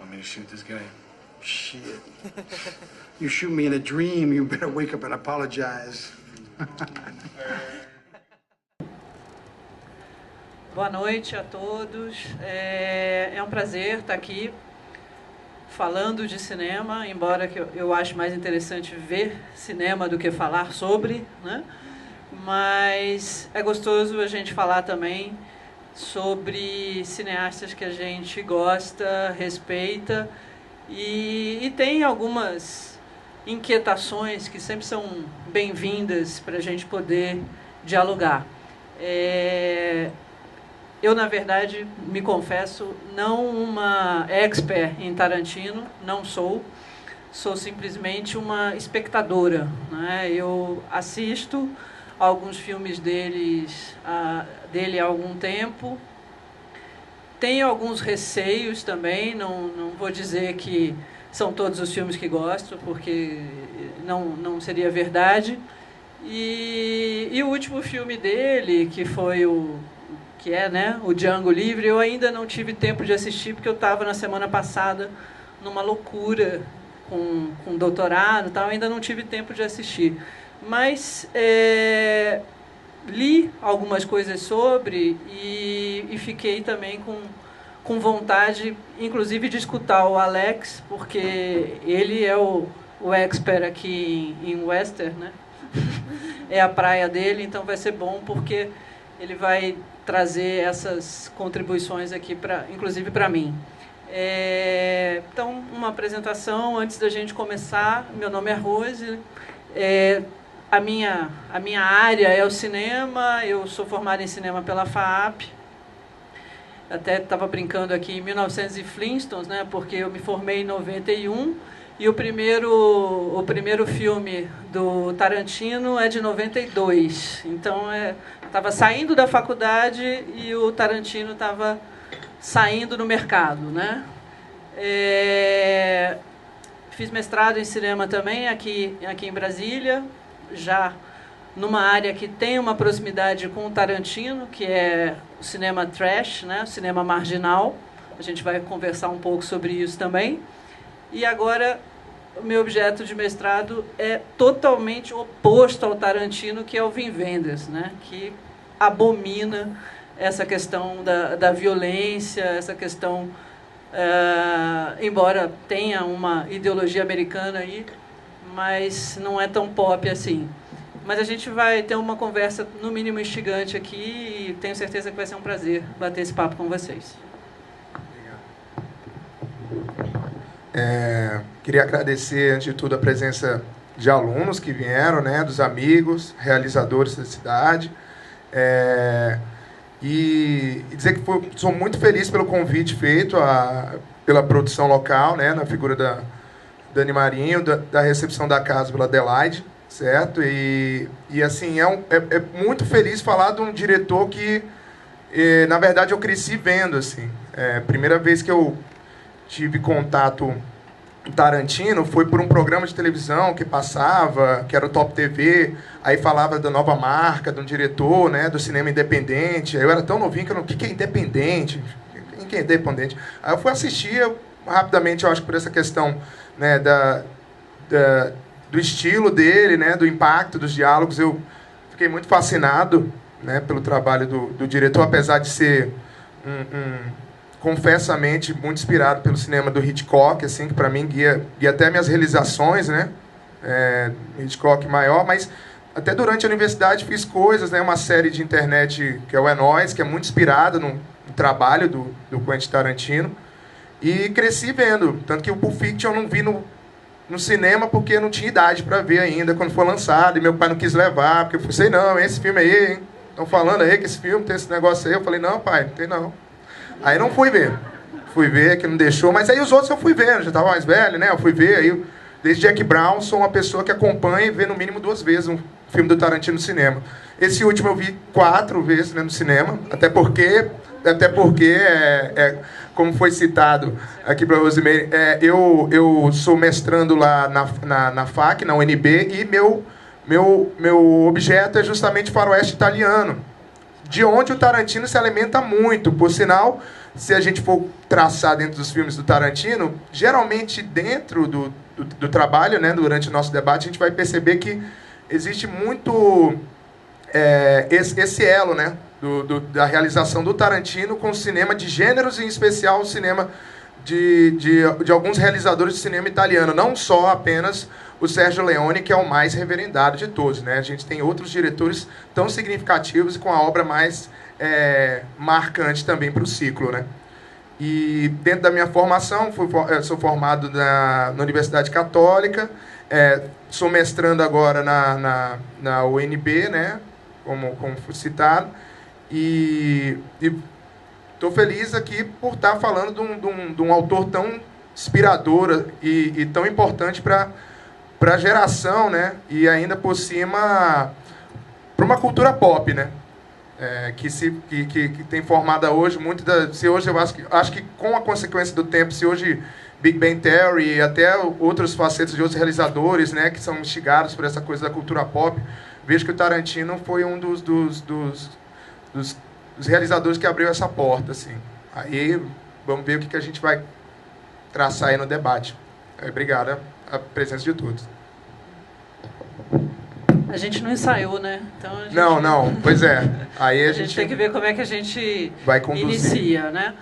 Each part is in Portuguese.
Want me to shoot this guy? Shit. You shoot me in a dream, you better wake up and apologize. Boa noite a todos. É um prazer estar aqui falando de cinema, embora que eu acho mais interessante ver cinema do que falar sobre, né? Mas é gostoso a gente falar também sobre cineastas que a gente gosta, respeita e tem algumas inquietações que sempre são bem-vindas para a gente poder dialogar. Eu, na verdade, me confesso, não uma expert em Tarantino, não sou. Sou simplesmente uma espectadora, né? Eu assisto alguns filmes dele há algum tempo. Tenho alguns receios também, não vou dizer que são todos os filmes que gosto, porque não seria verdade. E o último filme dele, que foi o Django Livre, eu ainda não tive tempo de assistir, porque eu estava na semana passada numa loucura com doutorado e tal, ainda não tive tempo de assistir. Mas li algumas coisas sobre e fiquei também com vontade, inclusive, de escutar o Alex, porque ele é o expert aqui em Western, né? É a praia dele, então vai ser bom, porque ele vai trazer essas contribuições aqui, inclusive para mim. Então, uma apresentação antes da gente começar. Meu nome é Rose. A minha área é o cinema. Eu sou formada em cinema pela FAAP. Até estava brincando aqui em 1900 e Flintstones, né? Porque eu me formei em 91 e o primeiro filme do Tarantino é de 92. Então, estava saindo da faculdade e o Tarantino estava saindo no mercado, né? Fiz mestrado em cinema também aqui em Brasília, já numa área que tem uma proximidade com o Tarantino, que é o cinema trash, né? O cinema marginal. A gente vai conversar um pouco sobre isso também. E agora, o meu objeto de mestrado é totalmente oposto ao Tarantino, que é o Wim Wenders, né? Que abomina essa questão da violência, essa questão, embora tenha uma ideologia americana aí, mas não é tão pop assim. Mas a gente vai ter uma conversa, no mínimo, instigante aqui e tenho certeza que vai ser um prazer bater esse papo com vocês. Queria agradecer, antes de tudo, a presença de alunos que vieram, né, dos amigos, realizadores da cidade. E dizer que sou muito feliz pelo convite feito pela produção local, né, na figura da Dani Marinho, da recepção da casa pela Adelaide, certo? E assim, é muito feliz falar de um diretor que, na verdade, eu cresci vendo, assim. Primeira vez que eu tive contato com Tarantino foi por um programa de televisão que passava, que era o Top TV, aí falava da nova marca, de um diretor, né, do cinema independente. Eu era tão novinho que eu não... O que é independente? Quem é independente? Aí eu fui assistir rapidamente, eu acho, por essa questão, né, do estilo dele, né, do impacto dos diálogos. Eu fiquei muito fascinado, né, pelo trabalho do diretor, apesar de ser confessamente muito inspirado pelo cinema do Hitchcock, assim, que para mim guia até minhas realizações, né? Hitchcock maior, mas até durante a universidade fiz coisas, né? Uma série de internet que é o É Nóis, que é muito inspirada no trabalho do Quentin Tarantino, e cresci vendo, tanto que o Pulp Fiction eu não vi no cinema porque eu não tinha idade para ver ainda quando foi lançado, e meu pai não quis levar, porque eu falei, não, esse filme aí, hein? Estão falando aí que esse filme tem esse negócio aí. Eu falei, não, pai, não tem não. Aí não fui ver. Fui ver, que não deixou. Mas aí os outros eu fui vendo, já estava mais velho, né? Eu fui ver. Aí, desde Jack Brown, sou uma pessoa que acompanha e vê no mínimo 2 vezes um filme do Tarantino no cinema. Esse último eu vi 4 vezes, né, no cinema. Até porque como foi citado aqui para Rosemary, eu sou mestrando lá na FAC, na UNB, e meu objeto é justamente faroeste italiano, de onde o Tarantino se alimenta muito. Por sinal, se a gente for traçar dentro dos filmes do Tarantino, geralmente dentro do trabalho, né, durante o nosso debate, a gente vai perceber que existe muito esse elo, né, da realização do Tarantino com o cinema de gêneros, em especial o cinema de alguns realizadores de cinema italiano, não só apenas o Sergio Leone, que é o mais reverendado de todos, né? A gente tem outros diretores tão significativos e com a obra mais marcante também para o ciclo, né? E dentro da minha formação, sou formado na Universidade Católica, sou mestrando agora na UNB, né? Como foi citado, e estou feliz aqui por estar falando de um autor tão inspirador e tão importante para a geração, né? E ainda por cima para uma cultura pop, né? Que tem formada hoje muito se hoje eu acho que com a consequência do tempo, se hoje Big Bang Theory e até outros facetas de outros realizadores, né, que são instigados por essa coisa da cultura pop, vejo que o Tarantino foi um dos realizadores que abriu essa porta, assim. Aí vamos ver o que a gente vai traçar aí no debate. Obrigado a presença de todos. A gente não ensaiou, né? Então a gente... Não, pois é. Aí a gente tem que ver como é que a gente vai conduzir. Inicia, né?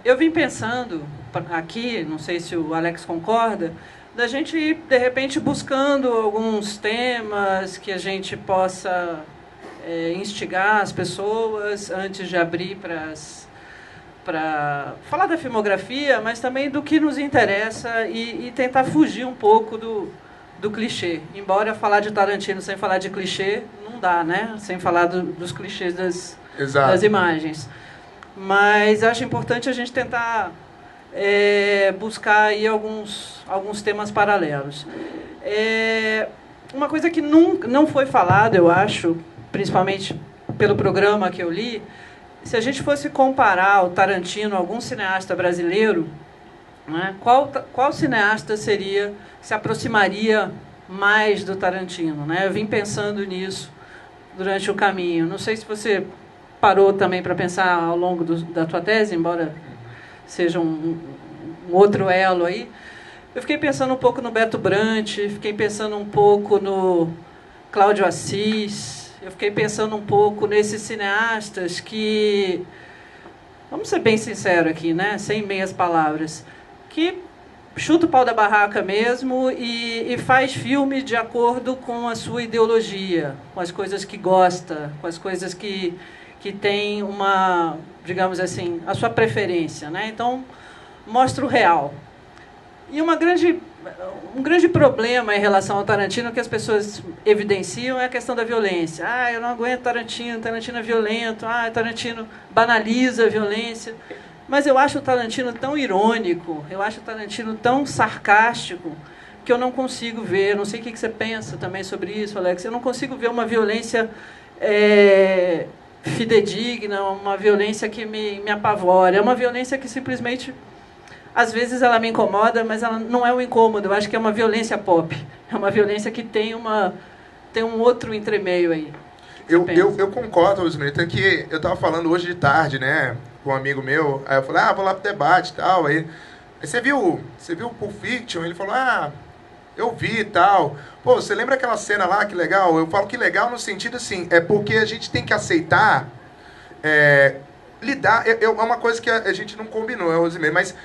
Eu vim pensando aqui, não sei se o Alex concorda, da gente ir, de repente, buscando alguns temas que a gente possa instigar as pessoas antes de abrir para falar da filmografia, mas também do que nos interessa e tentar fugir um pouco do clichê. Embora falar de Tarantino sem falar de clichê, não dá, né? Sem falar dos clichês das imagens. Mas acho importante a gente tentar buscar aí alguns temas paralelos. Uma coisa que não foi falada, eu acho, principalmente pelo programa que eu li, se a gente fosse comparar o Tarantino a algum cineasta brasileiro, né, qual cineasta se aproximaria mais do Tarantino, né? Eu vim pensando nisso durante o caminho. Não sei se você parou também para pensar ao longo da tua tese, embora seja um outro elo aí. Eu fiquei pensando um pouco no Beto Brant, fiquei pensando um pouco no Cláudio Assis, eu fiquei pensando um pouco nesses cineastas que, vamos ser bem sinceros aqui, né? Sem meias palavras, que chuta o pau da barraca mesmo e faz filme de acordo com a sua ideologia, com as coisas que gosta, com as coisas que tem uma, digamos assim, a sua preferência, né? Então, mostra o real. E um grande problema em relação ao Tarantino que as pessoas evidenciam é a questão da violência. Eu não aguento Tarantino é violento, Tarantino banaliza a violência. Mas eu acho o Tarantino tão irônico, eu acho o Tarantino tão sarcástico, que eu não consigo ver, não sei o que você pensa também sobre isso, Alex, eu não consigo ver uma violência fidedigna, uma violência que me apavora. É uma violência que simplesmente, às vezes ela me incomoda, mas ela não é um incômodo, eu acho que é uma violência pop. É uma violência que tem um outro entremeio aí. Eu concordo, Osmir, que eu estava falando hoje de tarde, né, com um amigo meu, aí eu falei, vou lá pro debate e tal, aí você viu o Pulp Fiction? Ele falou, eu vi e tal. Pô, você lembra aquela cena lá, que legal? Eu falo que legal no sentido assim, porque a gente tem que aceitar, lidar, é uma coisa que a gente não combinou, Rosimir, mas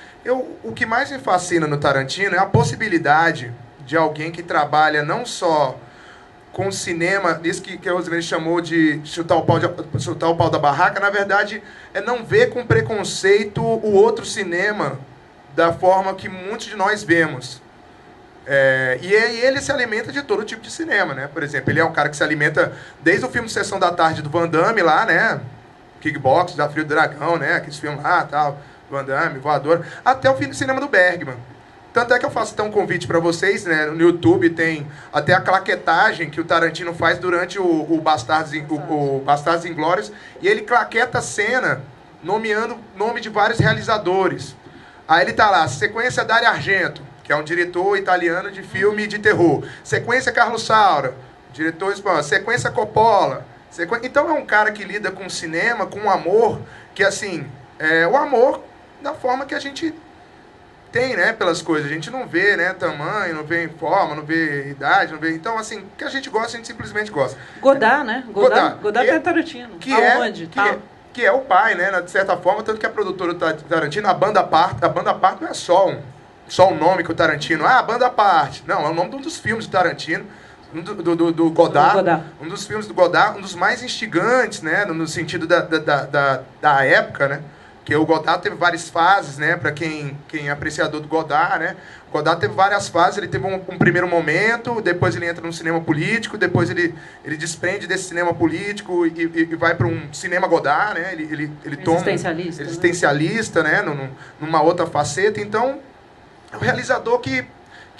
o que mais me fascina no Tarantino é a possibilidade de alguém que trabalha não só com cinema, isso que a Rosemary chamou de chutar o pau da barraca, na verdade, é não ver com preconceito o outro cinema da forma que muitos de nós vemos. E ele se alimenta de todo tipo de cinema, né? Por exemplo, ele é um cara que se alimenta desde o filme Sessão da Tarde do Van Damme lá, né? Kickbox, Desafio do Dragão, né? Aqueles filmes lá, tal, Van Damme, Voador, até o filme de cinema do Bergman. Tanto é que eu faço até um convite para vocês, né? No YouTube tem até a claquetagem que o Tarantino faz durante o Bastardos Inglórios, e ele claqueta a cena nomeando nome de vários realizadores. Aí ele tá lá, sequência Dario Argento, que é um diretor italiano de filme de terror. Sequência Carlos Saura, diretor espanhol. Sequência Coppola. Então é um cara que lida com cinema, com um amor, que assim, o amor da forma que a gente tem, né, pelas coisas. A gente não vê, né, tamanho, não vê forma, não vê idade, não vê... Então, assim, o que a gente gosta, a gente simplesmente gosta. Godard, né? Godard é Tarantino. Aonde? Que é o pai, né, de certa forma, tanto que a produtora do Tarantino, a banda parte não é só um nome que o Tarantino... a banda à parte. Não, é o nome de um dos filmes do Tarantino, do Godard. Um dos filmes do Godard, um dos mais instigantes, né, no sentido da época, né? Que o Godard teve várias fases, né? Para quem é apreciador do Godard, né? O Godard teve várias fases. Ele teve um primeiro momento, depois ele entra no cinema político, depois ele desprende desse cinema político e vai para um cinema Godard, né? Ele toma existencialista, né? Numa outra faceta. Então, é um realizador que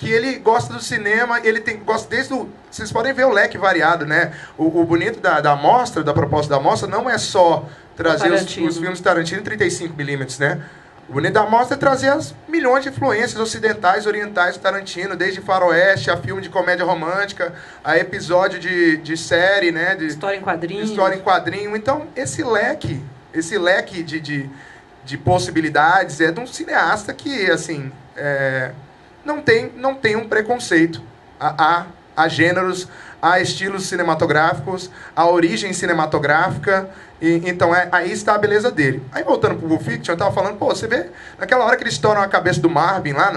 ele gosta do cinema, gosta desde o... Vocês podem ver o leque variado, né? O bonito da mostra, da proposta da mostra, não é só trazer os filmes Tarantino em 35mm, né? O bonito da mostra é trazer as milhões de influências ocidentais, orientais do Tarantino, desde faroeste, a filme de comédia romântica, a episódio de série, né? História em quadrinho. História em quadrinho. Então, esse leque de possibilidades é de um cineasta que, assim... não tem um preconceito a gêneros, a estilos cinematográficos, a origem cinematográfica. Então, aí está a beleza dele. Aí, voltando pro Pulp Fiction, eu tava falando, pô, você vê, naquela hora que eles estouram a cabeça do Marvin lá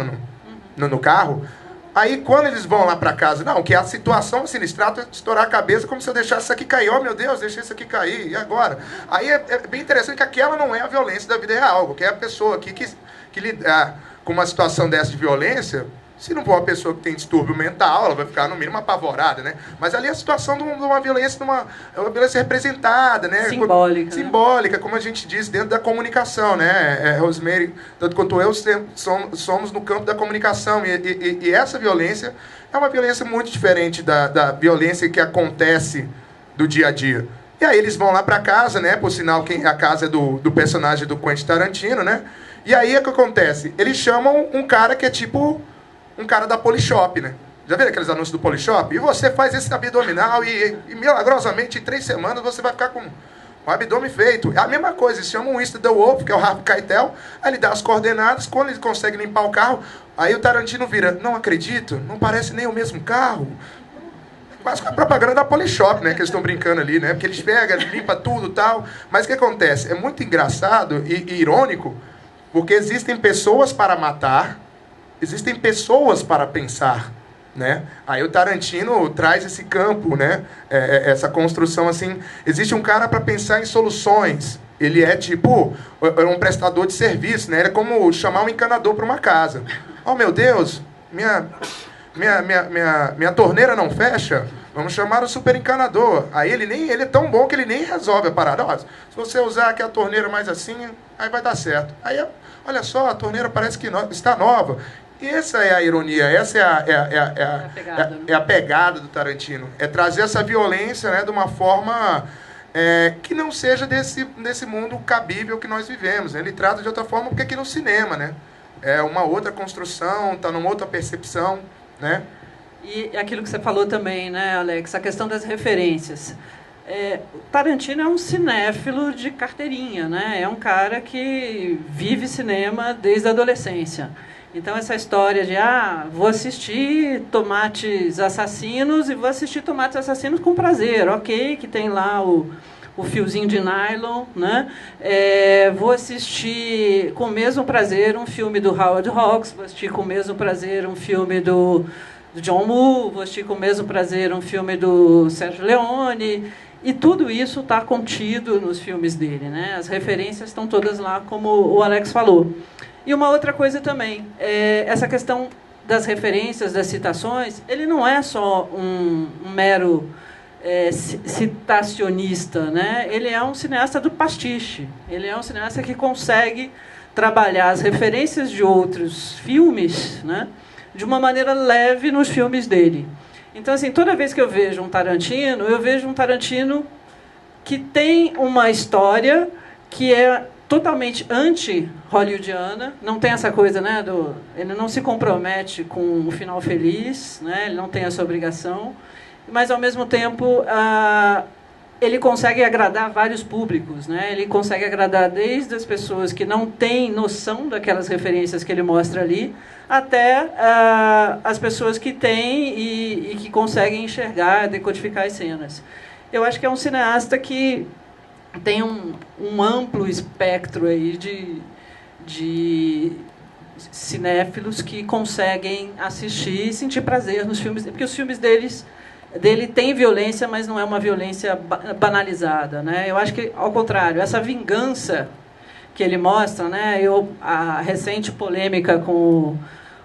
no carro, aí quando eles vão lá pra casa, não, que a situação assim, eles tratam de estourar a cabeça como se eu deixasse isso aqui cair. Oh, meu Deus, deixei isso aqui cair, e agora? Aí é bem interessante que aquela não é a violência da vida real, porque é a pessoa aqui que lida com uma situação dessa de violência. Se não for uma pessoa que tem distúrbio mental, ela vai ficar, no mínimo, apavorada, né? Mas ali é a situação de uma violência, uma violência representada, né? Simbólica. Simbólica, como a gente diz, dentro da comunicação, né? Rosemary, tanto quanto eu, somos no campo da comunicação. E essa violência é uma violência muito diferente da violência que acontece do dia a dia. E aí eles vão lá para casa, né? Por sinal, a casa é do personagem do Quentin Tarantino, né? E aí o que acontece? Eles chamam um cara que é tipo... um cara da Polishop, né? Já viram aqueles anúncios do Polishop? E você faz esse abdominal e milagrosamente em 3 semanas você vai ficar com o abdômen feito. É a mesma coisa, eles chamam o Insta The Wolf, que é o Harvey Keitel, aí ele dá as coordenadas, quando ele consegue limpar o carro, aí o Tarantino vira, não acredito, não parece nem o mesmo carro. Quase com a propaganda da Polishop, né? Que eles estão brincando ali, né? Porque eles pegam, limpam tudo e tal. Mas o que acontece? É muito engraçado e irônico, porque existem pessoas para matar, existem pessoas para pensar, né? Aí o Tarantino traz esse campo, né? Essa construção assim. Existe um cara para pensar em soluções. Ele é tipo um prestador de serviço, né? Ele é como chamar um encanador para uma casa. Oh, meu Deus, minha torneira não fecha. Vamos chamar o super encanador. Aí ele é tão bom que ele nem resolve a parada. Ó, se você usar aqui a torneira mais assim, aí vai dar certo. Aí, olha só, a torneira parece que está nova. E essa é a ironia, essa é a pegada do Tarantino. É trazer essa violência, né, de uma forma que não seja desse mundo cabível que nós vivemos. Né? Ele trata de outra forma porque aqui no cinema, né? É uma outra construção, está numa outra percepção, né? E aquilo que você falou também, né, Alex, a questão das referências. O Tarantino é um cinéfilo de carteirinha, né? É um cara que vive cinema desde a adolescência. Então, essa história de, vou assistir Tomates Assassinos e vou assistir Tomates Assassinos com prazer. Ok, que tem lá o fiozinho de nylon, né? Vou assistir com o mesmo prazer um filme do Howard Hawks, vou assistir com o mesmo prazer um filme do John Woo, vou assistir com o mesmo prazer um filme do Sergio Leone. E tudo isso está contido nos filmes dele, né? As referências estão todas lá, como o Alex falou. E uma outra coisa também, essa questão das referências, das citações, ele não é só um mero citacionista, né? Ele é um cineasta do pastiche. Ele é um cineasta que consegue trabalhar as referências de outros filmes, né, de uma maneira leve nos filmes dele. Então, assim, toda vez que eu vejo um Tarantino que tem uma história que é totalmente anti-hollywoodiana, não tem essa coisa, né, ele não se compromete com o final feliz, né, ele não tem essa obrigação, mas, ao mesmo tempo, ele consegue agradar vários públicos, né? Ele consegue agradar desde as pessoas que não têm noção daquelas referências que ele mostra ali, até as pessoas que têm e que conseguem enxergar, decodificar as cenas. Eu acho que é um cineasta que tem um amplo espectro aí de cinéfilos que conseguem assistir e sentir prazer nos filmes, porque os filmes dele têm violência, mas não é uma violência banalizada, né? Eu acho que, ao contrário, essa vingança que ele mostra, né? A recente polêmica com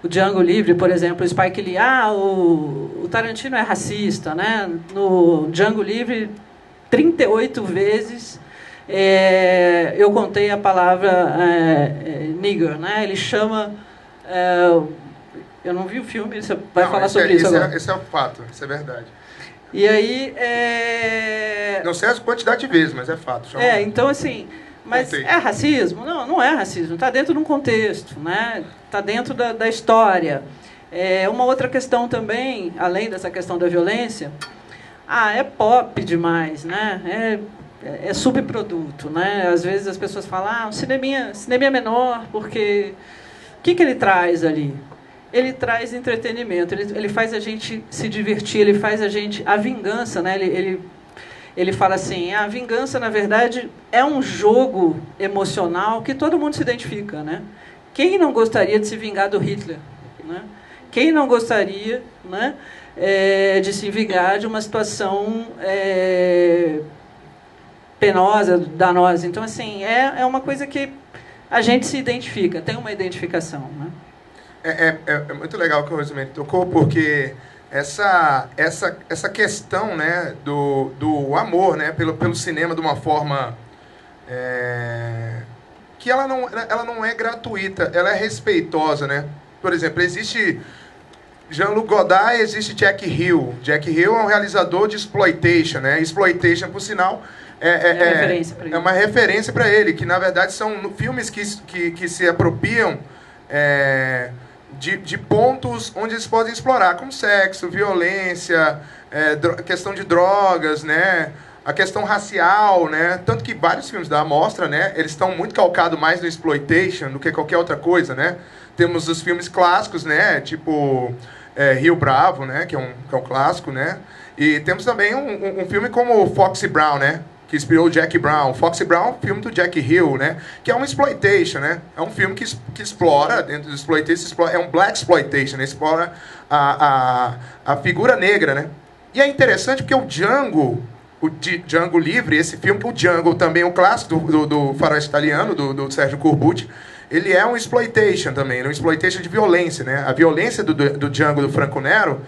o Django Livre, por exemplo, o Spike Lee, o Tarantino é racista, né? No Django Livre, 38 vezes eu contei a palavra nigger, né? Ele chama... eu não vi o filme, você vai falar sobre isso agora. Esse é o fato, isso é verdade. E aí... Não sei a quantidade de vezes, mas é fato. Então assim... Mas é racismo? Não, não é racismo. Está dentro de um contexto, né? Está dentro da história. Uma outra questão também, além dessa questão da violência, é pop demais, né? É subproduto, né? Às vezes as pessoas falam, um cineminha menor, porque... O que ele traz ali? Ele traz entretenimento, ele faz a gente se divertir, ele faz a gente... A vingança, né? Ele fala assim, a vingança, na verdade, é um jogo emocional que todo mundo se identifica, né? Quem não gostaria de se vingar do Hitler, né? Quem não gostaria, né, de se vingar de uma situação penosa, danosa? Então, assim, é uma coisa que a gente se identifica, tem uma identificação, né? É muito legal que o Rosemary tocou, porque... Essa questão, né, do amor, né, pelo cinema de uma forma que ela não é gratuita, ela é respeitosa, né? Por exemplo, existe Jean-Luc Godard, existe Jack Hill. Jack Hill é um realizador de exploitation, né? Exploitation, por sinal, é uma referência para ele, que na verdade são filmes que se apropriam de pontos onde eles podem explorar, como sexo, violência, questão de drogas, né? A questão racial, né? Tanto que vários filmes da Amostra, né, eles estão muito calcados mais no exploitation do que qualquer outra coisa, né? Temos os filmes clássicos, né, tipo Rio Bravo, né, que é um clássico, né? E temos também um filme como Foxy Brown, né, que inspirou o Jack Brown. Foxy Brown é um filme do Jack Hill, né? Que é um exploitation, né? É um filme que explora, dentro do exploitation, é um black exploitation, né? Explora a figura negra, né? E é interessante porque o Django Livre, esse filme, o Django também, o clássico do faroeste italiano, do Sérgio Corbucci, ele é um exploitation também, um exploitation de violência, né? A violência do Django, do Franco Nero,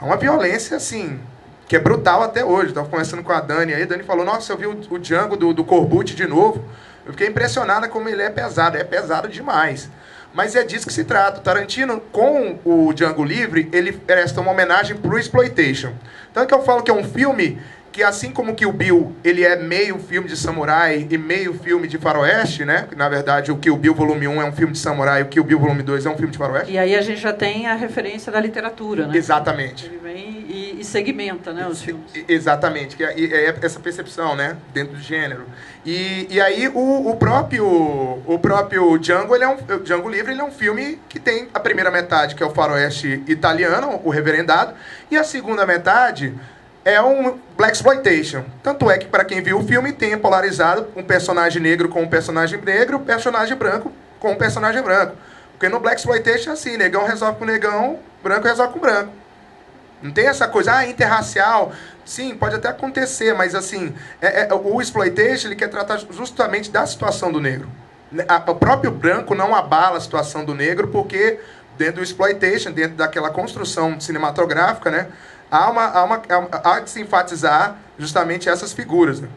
é uma violência, assim... que é brutal até hoje. Estava conversando com a Dani aí, a Dani falou, nossa, eu vi o Django do Corbucci de novo. Eu fiquei impressionada como ele é pesado demais. Mas é disso que se trata. O Tarantino, com o Django Livre, ele presta uma homenagem pro exploitation. Tanto que eu falo que é um filme que, assim como Kill Bill, ele é meio filme de samurai e meio filme de faroeste, né? Na verdade, o Kill Bill Volume 1 é um filme de samurai e o Kill Bill Volume 2 é um filme de faroeste. E aí a gente já tem a referência da literatura, né? Exatamente. Ele vem e segmenta, né, os filmes. Exatamente, que é essa percepção, né, dentro do gênero. E aí o próprio Django, Django Livre, ele é um filme que tem a primeira metade, que é o faroeste italiano, o reverendado, e a segunda metade é um black exploitation. Tanto é que, para quem viu o filme, tem polarizado um personagem negro com um personagem negro, um personagem branco com um personagem branco. Porque no black exploitation é assim, negão resolve com negão, branco resolve com branco. Não tem essa coisa, interracial. Sim, pode até acontecer, mas assim, o exploitation, ele quer tratar justamente da situação do negro. O próprio branco não abala a situação do negro, porque dentro do exploitation, dentro daquela construção cinematográfica, né, há de se enfatizar justamente essas figuras. Né?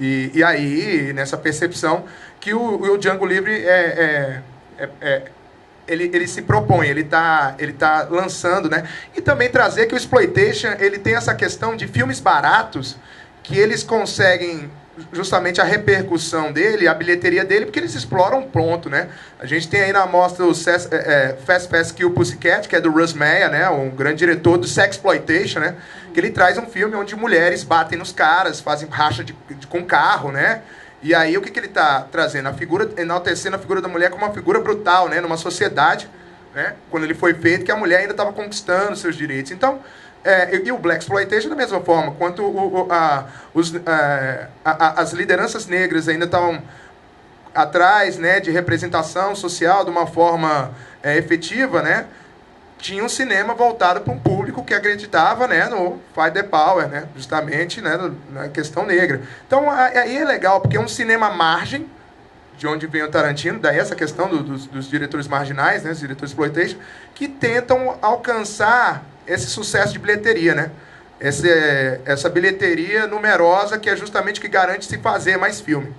E aí, nessa percepção, que o Django Livre ele se propõe, ele tá lançando, né? E também trazer que o exploitation, ele tem essa questão de filmes baratos que eles conseguem justamente a repercussão dele, a bilheteria dele, porque eles exploram pronto, né? A gente tem aí na mostra o Fast Fast Kill Pussycat, que é do Russ Meyer, né? Um grande diretor do Sexploitation, né? Que ele traz um filme onde mulheres batem nos caras, fazem racha com carro, né? E aí o que ele está trazendo? Enaltecendo a figura da mulher como uma figura brutal, né? Numa sociedade, né? Quando ele foi feito, que a mulher ainda estava conquistando seus direitos. Então, e o Black Exploitation da mesma forma, quanto as lideranças negras ainda estavam atrás, né, de representação social de uma forma efetiva, né, tinha um cinema voltado para um público que acreditava, né, no Fight the Power, né, justamente, né, na questão negra. Então aí é legal, porque é um cinema à margem, de onde vem o Tarantino, daí essa questão dos diretores marginais, né, os diretores exploitation, que tentam alcançar esse sucesso de bilheteria, né? Essa bilheteria numerosa que é justamente que garante se fazer mais filme.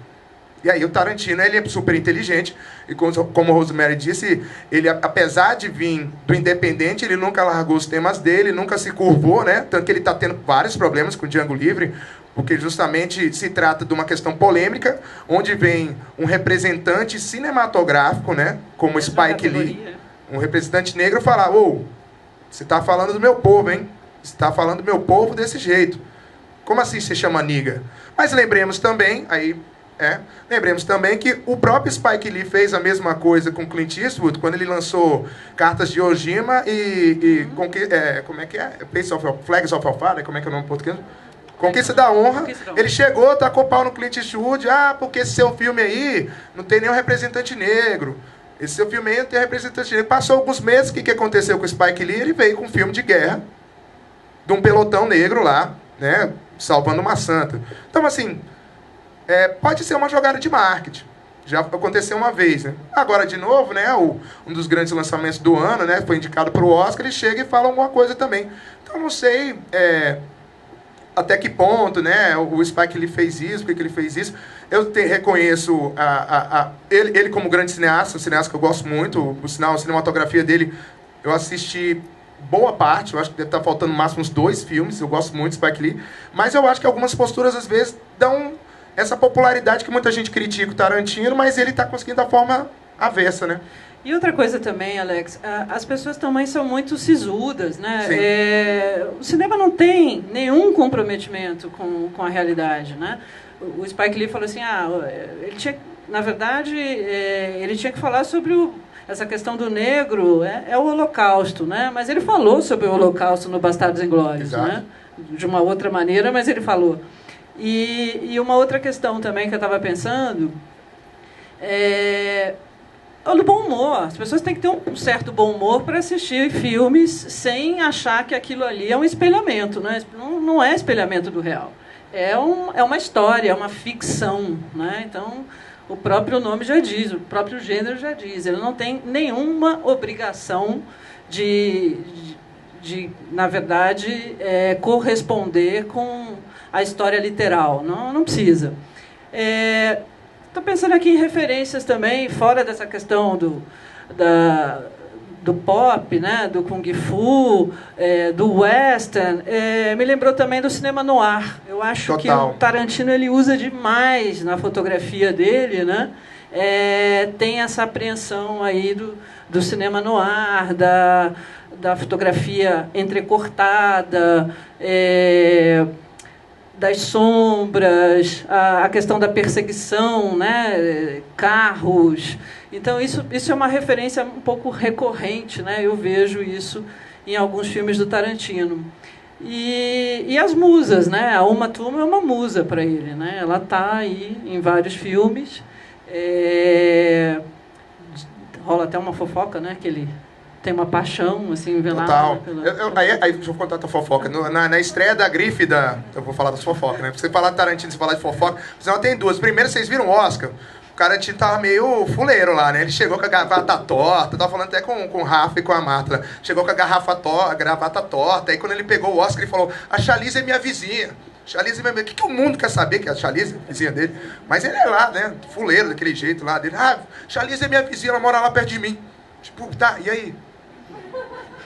E aí o Tarantino, ele é super inteligente, e como a Rosemary disse, ele, apesar de vir do independente, ele nunca largou os temas dele, nunca se curvou, né? Tanto que ele está tendo vários problemas com o Django Livre, porque justamente se trata de uma questão polêmica, onde vem um representante cinematográfico, né? Como Spike Lee, um representante negro, falar: ô, você está falando do meu povo, hein? Você está falando do meu povo desse jeito. Como assim você chama niga? Mas lembremos também, lembremos também que o próprio Spike Lee fez a mesma coisa com Clint Eastwood, quando ele lançou Cartas de Iwo Jima como é que é? Flags of Our Father, como é que é o nome em português? Conquista da Honra. Ele chegou, tacou pau no Clint Eastwood, porque esse seu filme aí não tem nenhum representante negro. Esse seu filme aí não tem representante negro. Passou alguns meses, o que aconteceu com o Spike Lee? Ele veio com um filme de guerra, de um pelotão negro lá, né, salvando uma santa. Então, assim, pode ser uma jogada de marketing. Já aconteceu uma vez, né? Agora, de novo, né, um dos grandes lançamentos do ano, né, foi indicado para o Oscar, ele chega e fala alguma coisa também. Então, não sei até que ponto, né, o Spike Lee fez isso, por que ele fez isso. Eu reconheço ele como grande cineasta, um cineasta que eu gosto muito. Por sinal, a cinematografia dele, eu assisti boa parte, eu acho que deve estar faltando no máximo uns 2 filmes, eu gosto muito do Spike Lee, mas eu acho que algumas posturas, às vezes, dão essa popularidade que muita gente critica o Tarantino, mas ele está conseguindo da forma avessa, né? E outra coisa também, Alex, as pessoas também são muito sisudas, né? O cinema não tem nenhum comprometimento com a realidade, né? O Spike Lee falou assim, ele tinha, na verdade, ele tinha que falar sobre essa questão do negro, é o Holocausto, né? Mas ele falou sobre o Holocausto no Bastardos Inglórios, né? De uma outra maneira, mas ele falou. E uma outra questão também que eu estava pensando do bom humor. As pessoas têm que ter um certo bom humor para assistir filmes sem achar que aquilo ali é um espelhamento, né? Não é espelhamento do real. É uma história, é uma ficção, né? Então, o próprio nome já diz, o próprio gênero já diz. Ele não tem nenhuma obrigação de na verdade, corresponder com a história literal. Não precisa. Estou pensando aqui em referências também, fora dessa questão do pop, né, do Kung Fu, do western, me lembrou também do cinema noir. Eu acho que o Tarantino ele usa demais na fotografia dele, né? Tem essa apreensão aí do cinema noir, da fotografia entrecortada, das sombras, a questão da perseguição, né? Carros. Então, isso é uma referência um pouco recorrente, né? Eu vejo isso em alguns filmes do Tarantino. E as musas, né? A Uma Thurman é uma musa para ele, né? Ela está aí em vários filmes. Rola até uma fofoca, né? Que ele tem uma paixão, assim, velada. Total. Aí, deixa eu contar a tua fofoca. Na estreia da grife eu vou falar das fofocas, né? Pra você falar de Tarantino, você falar de fofoca, senão tem 2. Primeiro, vocês viram o Oscar? O Tarantino tava meio fuleiro lá, né? Ele chegou com a gravata torta, tava falando até com o Rafa e com a Marta. Chegou com a gravata torta, aí quando ele pegou o Oscar, ele falou: a Charlize é minha vizinha. Charlize é minha vizinha. O que o mundo quer saber que a Charlize é a vizinha dele? Mas ele é lá, né? Fuleiro, daquele jeito lá dele. Charlize é minha vizinha, ela mora lá perto de mim. Tipo, tá, e aí?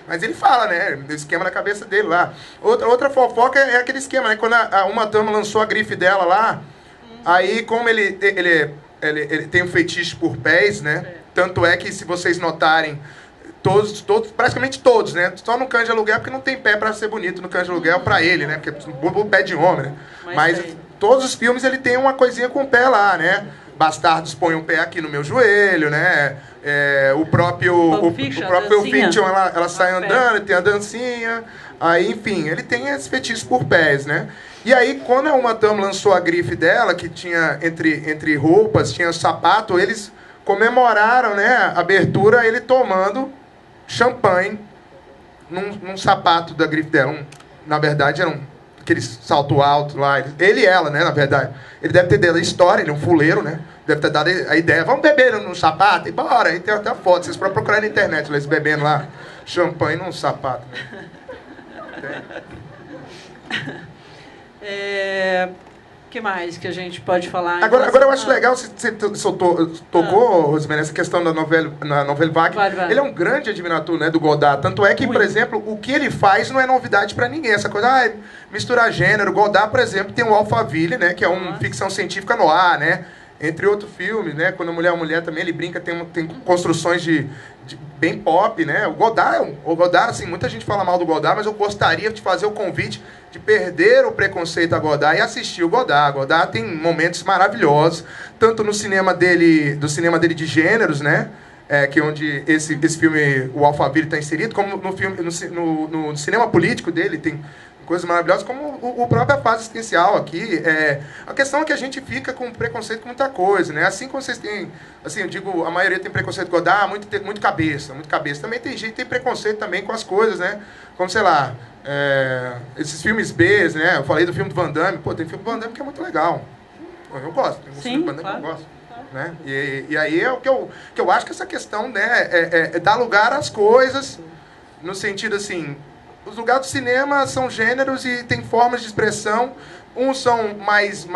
Mas ele fala, né? O esquema na cabeça dele lá. Outra fofoca é aquele esquema, né? Quando a Uma Thurman lançou a grife dela lá, Aí, como ele tem um fetiche por pés, né? Tanto é que, se vocês notarem, praticamente todos, né? Só no Cães de Aluguel, porque não tem pé pra ser bonito no Cães de Aluguel pra ele, né? Porque o pé de homem, né? Mas todos os filmes ele tem uma coisinha com o pé lá, né? Bastardos põe um pé aqui no meu joelho, né? O próprio Fiction, ela sai andando, tem a dancinha. Aí, enfim, ele tem esse fetiche por pés, né? E aí, quando a Uma Thurman lançou a grife dela, que tinha entre roupas, tinha sapato, eles comemoraram, né, a abertura, ele tomando champanhe num sapato da grife dela. Na verdade, era aquele salto alto lá. Ele e ela, né, na verdade. Ele deve ter dado a história, ele é um fuleiro, né? Deve ter dado a ideia, vamos beber num sapato? E bora, aí tem até a foto, vocês podem procurar na internet, eles bebendo lá champanhe num sapato. Né? Que mais que a gente pode falar? Agora eu acho legal, você tocou, Rosemary, essa questão da novela Vague. Ele é um grande admirador, né, do Godard. Tanto é que, por exemplo, o que ele faz não é novidade para ninguém. Essa coisa, misturar gênero. Godard, por exemplo, tem o Alphaville, né, que é uma ficção científica no ar, né? Entre outros filmes, né? Quando a Mulher é Mulher também, ele brinca, tem construções de bem pop, né? O Godard, assim, muita gente fala mal do Godard, mas eu gostaria de fazer o convite de perder o preconceito a Godard e assistir o Godard. Godard tem momentos maravilhosos, tanto no cinema dele, de gêneros, né? Que é onde esse filme, o Alphaville, está inserido, como no filme, no cinema político dele, tem coisas maravilhosas, como o própria fase existencial aqui. A questão é que a gente fica com preconceito com muita coisa, né? Assim como vocês têm, assim, eu digo, a maioria tem preconceito com Godard, muito cabeça. Também tem gente que tem preconceito também com as coisas, né? Como, sei lá, esses filmes B, né? Eu falei do filme do Van Damme, tem filme do Van Damme que é muito legal. Eu gosto, tem um filme do Van Damme que eu gosto. Né? E aí é o que eu acho que essa questão, né, é dar lugar às coisas, no sentido assim, os lugares do cinema são gêneros e tem formas de expressão. Uns são mais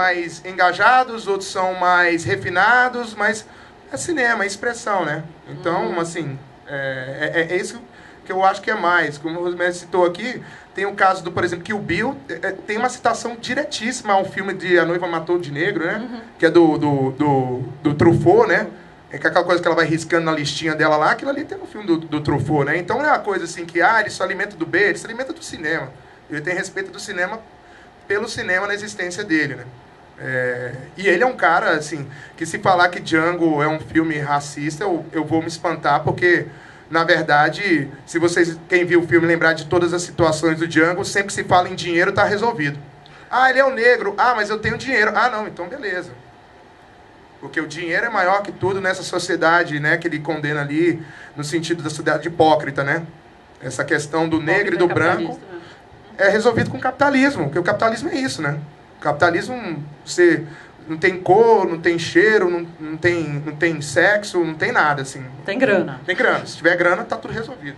engajados, outros são mais refinados, mas é cinema, é expressão, né? Então, assim, é isso que eu acho que é mais. Como o Rosemary citou aqui, tem o caso do, por exemplo, Kill Bill, tem uma citação diretíssima ao filme de A Noiva Matou de Negro, né? Que é do Truffaut, né? É aquela coisa que ela vai riscando na listinha dela lá, aquilo ali tem no filme do Truffaut, né? Então não é uma coisa assim que, ele se alimenta do B, ele se alimenta do cinema. Ele tem respeito do cinema pelo cinema na existência dele, né? E ele é um cara, assim, que se falar que Django é um filme racista, eu vou me espantar, porque, na verdade, se vocês, quem viu o filme, lembrar de todas as situações do Django, sempre que se fala em dinheiro, tá resolvido. Ele é um negro. Mas eu tenho dinheiro. Não, então beleza. Porque o dinheiro é maior que tudo nessa sociedade, né, que ele condena ali, no sentido da sociedade hipócrita, né? Essa questão do negro e do branco é resolvido com o capitalismo, porque o capitalismo é isso, né? O capitalismo, você não tem cor, não tem cheiro, não tem sexo, não tem nada, assim. Tem grana. Tem grana. Se tiver grana, tá tudo resolvido.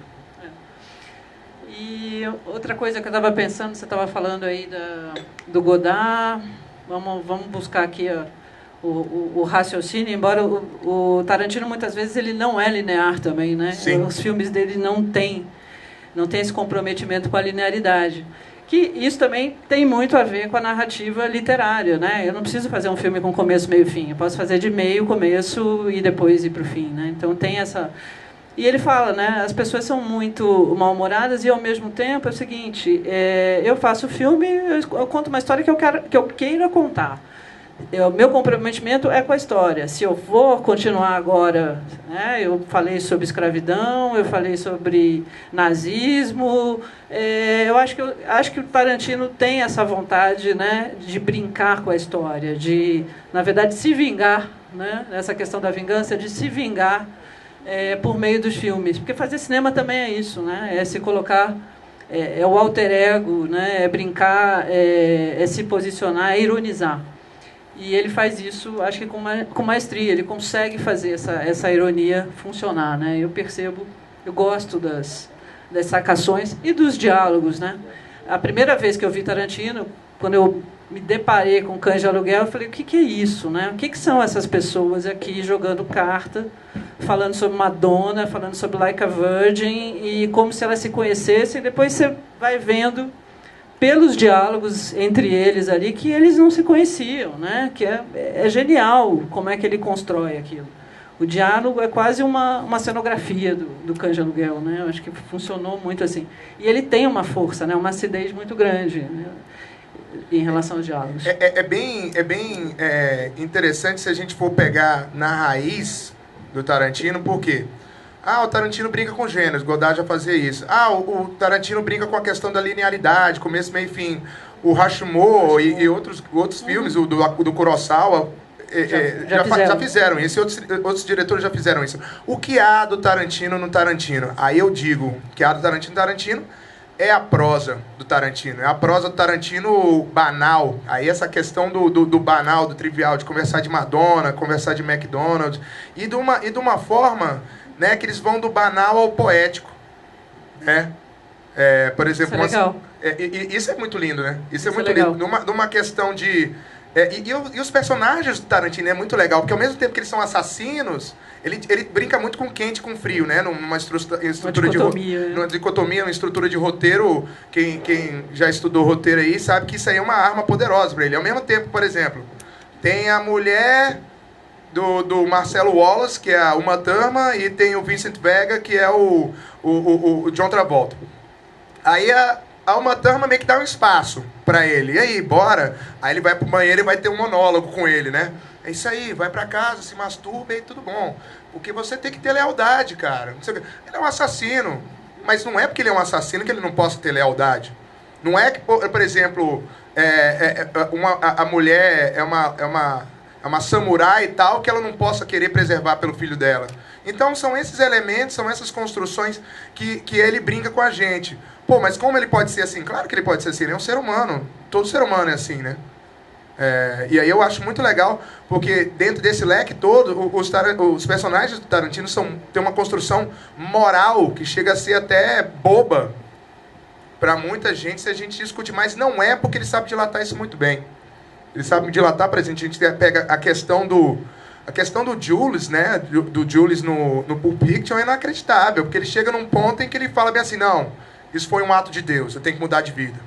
E outra coisa que eu estava pensando, você estava falando aí do Godard, vamos buscar aqui o raciocínio, embora o Tarantino muitas vezes ele não é linear também, né? Sim. Os filmes dele não tem esse comprometimento com a linearidade. Que isso também tem muito a ver com a narrativa literária, né? Eu não preciso fazer um filme com começo, meio e fim. Eu posso fazer de meio, começo e depois ir para o fim, né? Então tem essa... E ele fala, né? As pessoas são muito mal-humoradas e, ao mesmo tempo, é o seguinte, eu faço o filme, eu conto uma história que eu queira contar. O meu comprometimento é com a história. Se eu vou continuar agora, né, eu falei sobre escravidão, eu falei sobre nazismo, eu acho que o Tarantino tem essa vontade, né, de brincar com a história, de, na verdade, se vingar, né, nessa questão da vingança, de se vingar por meio dos filmes. Porque fazer cinema também é isso, né, é se colocar... É o alter ego, né, é brincar, é se posicionar, é ironizar. E ele faz isso, acho que com maestria, ele consegue fazer essa ironia funcionar, né? Eu gosto das sacações e dos diálogos, né? A primeira vez que eu vi Tarantino, quando eu me deparei com Cães de Aluguel, eu falei, o que é isso, né? O que são essas pessoas aqui jogando carta, falando sobre Madonna, falando sobre Like a Virgin, e como se elas se conhecessem, e depois você vai vendo pelos diálogos entre eles ali, que eles não se conheciam, né? Que é genial como é que ele constrói aquilo. O diálogo é quase uma cenografia do Cães de Aluguel, né? Eu acho que funcionou muito assim. E ele tem uma força, né? Uma acidez muito grande, né? Em relação aos diálogos. É bem interessante se a gente for pegar na raiz do Tarantino, por quê? O Tarantino brinca com gêneros, Godard já fazia isso. O Tarantino brinca com a questão da linearidade, começo, meio e fim. O Rashomon e outros filmes, do Kurosawa, já fizeram isso, e outros diretores já fizeram isso. O que há do Tarantino no Tarantino? Aí eu digo que há do Tarantino no Tarantino é a prosa do Tarantino. É a prosa do Tarantino banal. Aí essa questão do banal, do trivial, de conversar de Madonna, conversar de McDonald's, e de uma forma, né, que eles vão do banal ao poético. Né? Por exemplo, isso é legal. Isso é muito lindo, né? Isso é muito legal. lindo. Numa questão de... E os personagens do Tarantino é muito legal, porque ao mesmo tempo que eles são assassinos, ele brinca muito com quente e com frio, né? Numa estrutura numa dicotomia, uma estrutura de roteiro. Quem já estudou roteiro aí sabe que isso aí é uma arma poderosa para ele. Ao mesmo tempo, por exemplo, tem a mulher do Marcelo Wallace, que é a Uma Thurman, e tem o Vincent Vega, que é o John Travolta. Aí a Uma Thurman meio que dá um espaço pra ele. E aí, bora? Aí ele vai pro banheiro e vai ter um monólogo com ele, né? É isso aí, vai pra casa, se masturba e tudo bom. Porque você tem que ter lealdade, cara. Ele é um assassino. Mas não é porque ele é um assassino que ele não possa ter lealdade. Não é que, por exemplo, a mulher é uma samurai e tal, que ela não possa querer preservar pelo filho dela. Então são esses elementos, são essas construções que ele brinca com a gente. Pô, mas como ele pode ser assim? Claro que ele pode ser assim, ele é um ser humano. Todo ser humano é assim, né? E aí eu acho muito legal, porque dentro desse leque todo, os personagens do Tarantino têm uma construção moral que chega a ser até boba para muita gente se a gente discute, mas não é porque ele sabe dilatar isso muito bem. Ele sabe dilatar, por exemplo, a gente pega a questão do Jules, né? Do Jules no Pulp Fiction é inacreditável, porque ele chega num ponto em que ele fala bem assim, não, isso foi um ato de Deus, eu tenho que mudar de vida.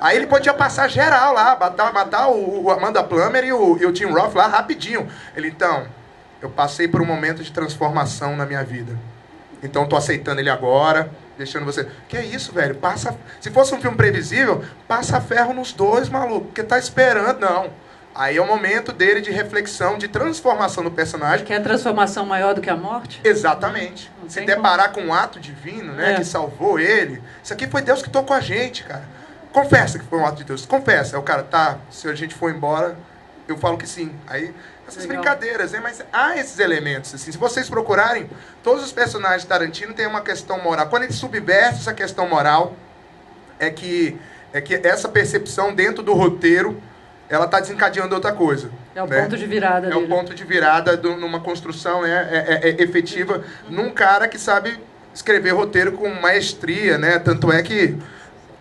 Aí ele podia passar geral lá, matar o Amanda Plummer e o Tim Roth lá rapidinho. Ele, então, eu passei por um momento de transformação na minha vida. Então tô aceitando ele agora, deixando você... Que é isso, velho? Se fosse um filme previsível, passa ferro nos dois, maluco, porque tá esperando. Não. Aí é o momento dele de reflexão, de transformação do personagem. Que é a transformação maior do que a morte? Exatamente. Se deparar com um ato divino, né, que salvou ele. Isso aqui foi Deus que tocou a gente, cara. Confessa que foi um ato de Deus. Confessa. Aí o cara, tá, se a gente for embora, eu falo que sim. Aí, essas brincadeiras, né? Mas há esses elementos, assim. Se vocês procurarem, todos os personagens de Tarantino têm uma questão moral. Quando ele subverte essa questão moral, é que essa percepção dentro do roteiro, ela está desencadeando outra coisa. É o ponto de virada dele. É o ponto de virada numa construção, né, efetiva, num cara que sabe escrever roteiro com maestria, né? Tanto é que...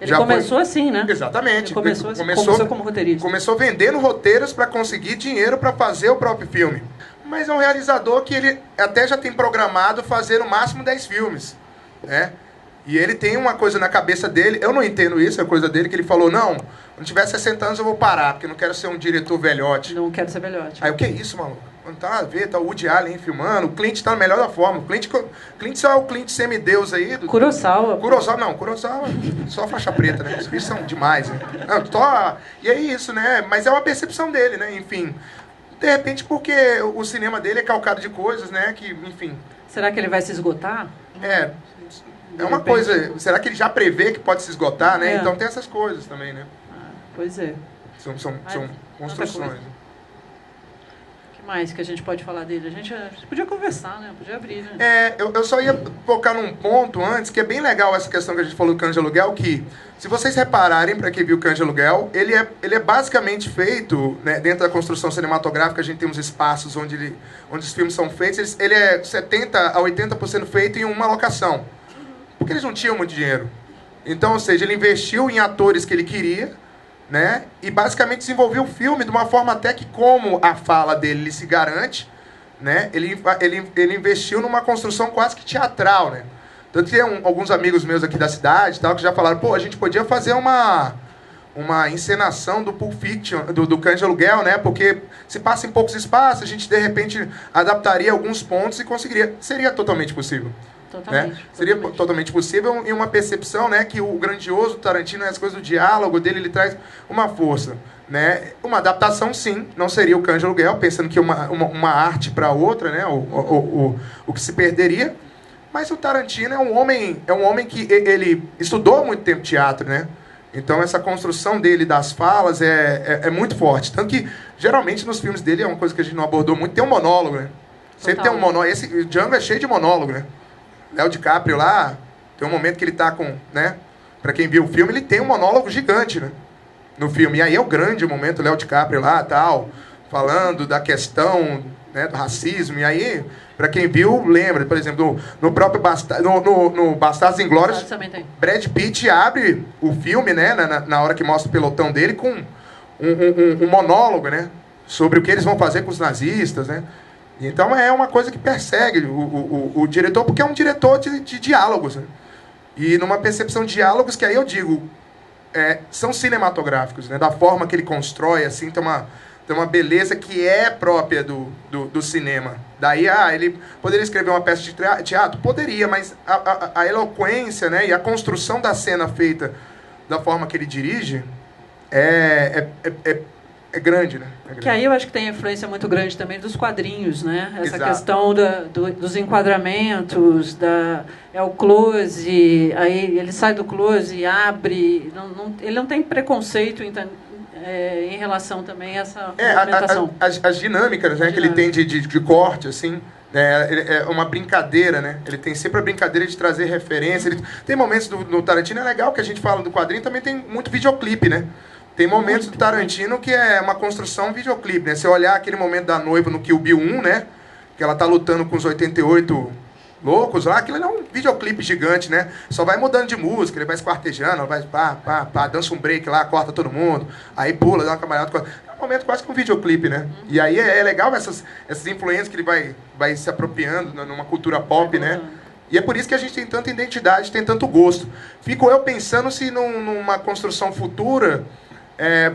Ele começou assim, né? Exatamente. Ele começou como roteirista. Começou vendendo roteiros para conseguir dinheiro para fazer o próprio filme. Mas é um realizador que ele até já tem programado fazer no máximo 10 filmes, né? E ele tem uma coisa na cabeça dele, eu não entendo isso, é coisa dele, que ele falou, não, quando tiver 60 anos eu vou parar, porque eu não quero ser um diretor velhote. Não quero ser velhote. Aí o que é isso, maluco? Não tá nada a ver, tá o Woody Allen filmando, o Clint tá na melhor da forma. O Clint só é o Clint semideus aí. Kurosawa, só faixa preta, né? Os bichos são demais, né? Não, e é isso, né? Mas é uma percepção dele, né? Enfim, de repente porque o cinema dele é calcado de coisas, né? Que, enfim... Será que ele vai se esgotar? É uma coisa... Será que ele já prevê que pode se esgotar, né? Então tem essas coisas também, né? Pois é. São construções. Mais que a gente pode falar dele? A gente podia conversar, né? Podia abrir, né? Eu só ia focar num ponto antes, que é bem legal essa questão que a gente falou do Cães de Aluguel, que, se vocês repararem, para quem viu Cães de Aluguel, ele é basicamente feito, né, dentro da construção cinematográfica, a gente tem uns espaços onde os filmes são feitos, ele é 70% a 80% feito em uma locação. Porque eles não tinham muito dinheiro. Então, ou seja, ele investiu em atores que ele queria, né? E basicamente desenvolveu o filme de uma forma até que, como a fala dele se garante, né? Ele investiu numa construção quase que teatral, né? Tanto que tem alguns amigos meus aqui da cidade tal, que já falaram, pô, a gente podia fazer uma uma encenação do Pulp Fiction, do Cães de Aluguel, né? Porque se passa em poucos espaços, a gente de repente adaptaria alguns pontos e conseguiria. Seria totalmente possível. Totalmente. Né? Seria totalmente. totalmente possível, e uma percepção, né, que o grandioso Tarantino, as coisas do diálogo dele, ele traz uma força. Né? Uma adaptação, sim, não seria o Cães de Aluguel, pensando que uma arte para outra, né? O que se perderia. Mas o Tarantino é um homem que ele estudou há muito tempo teatro, né? Então essa construção dele das falas é muito forte. Tanto que, geralmente, nos filmes dele, é uma coisa que a gente não abordou muito, tem um monólogo, né? Sempre tem um monólogo. Esse Django é cheio de monólogo, né? Léo DiCaprio lá, tem um momento que ele tá com, né? Pra quem viu o filme, ele tem um monólogo gigante, né? No filme. E aí é o grande momento, Léo DiCaprio lá, tal, falando da questão, né, do racismo. E aí, pra quem viu, lembra, por exemplo, no próprio no Bastardos Inglórios, Brad Pitt abre o filme, né, na hora que mostra o pelotão dele, com um monólogo, né, sobre o que eles vão fazer com os nazistas, né. Então é uma coisa que persegue o diretor, porque é um diretor de diálogos, né? E numa percepção de diálogos que aí eu digo, são cinematográficos, né? Da forma que ele constrói, assim, tem uma beleza que é própria do cinema. Daí, ele poderia escrever uma peça de teatro? Poderia, mas a eloquência, né? E a construção da cena feita da forma que ele dirige é grande, né? É grande. Que aí eu acho que tem influência muito grande também dos quadrinhos, né? Essa Exato. questão dos enquadramentos, é o close, aí ele sai do close e abre. Ele não tem preconceito em relação também a essa movimentação. As dinâmicas, né, que ele tem de corte, assim, é uma brincadeira, né? Ele tem sempre a brincadeira de trazer referência. Tem momentos no Tarantino, é legal que a gente fala do quadrinho, também tem muito videoclipe, né? Tem momentos do Tarantino que é uma construção videoclipe, né? Você olhar aquele momento da noiva no Kill Bill 1, né? Que ela tá lutando com os 88 loucos lá, aquilo é um videoclipe gigante, né? Só vai mudando de música, ele vai esquartejando, ela vai pá, dança um break lá, corta todo mundo, aí pula, dá uma camarada. É um momento quase que um videoclipe, né? E aí é legal essas influências que ele vai se apropriando numa cultura pop, né? E é por isso que a gente tem tanta identidade, tem tanto gosto. Fico eu pensando se numa construção futura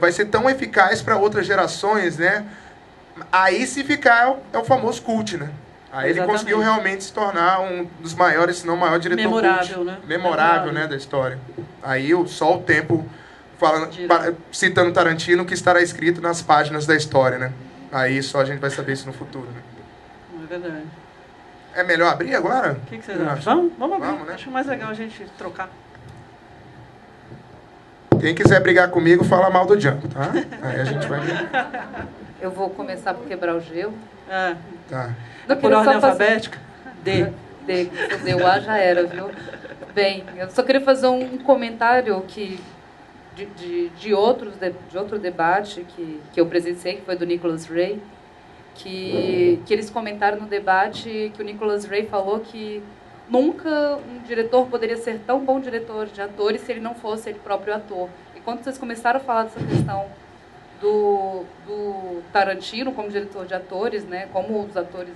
vai ser tão eficaz para outras gerações, né? Aí, se ficar, é o famoso cult, né? Aí ele conseguiu realmente se tornar um dos maiores, se não o maior diretor memorável, cult. né? Memorável, né, da história. Aí só o tempo citando Tarantino, que estará escrito nas páginas da história, né? Aí só a gente vai saber isso no futuro, né? É verdade. É melhor abrir agora? O que vocês acham? Vamos abrir. Vamos, né? Acho mais legal a gente trocar. Quem quiser brigar comigo, fala mal do Django, tá? Aí a gente vai... Eu vou começar por quebrar o gelo. Tá. Não, Por ordem alfabética? D. O A já era, viu? Bem, eu só queria fazer um comentário de outro debate que eu presenciei, que foi do Nicholas Ray, que eles comentaram no debate que o Nicholas Ray falou que nunca um diretor poderia ser tão bom diretor de atores se ele não fosse ele próprio ator. E quando vocês começaram a falar dessa questão do Tarantino como diretor de atores, né, como os atores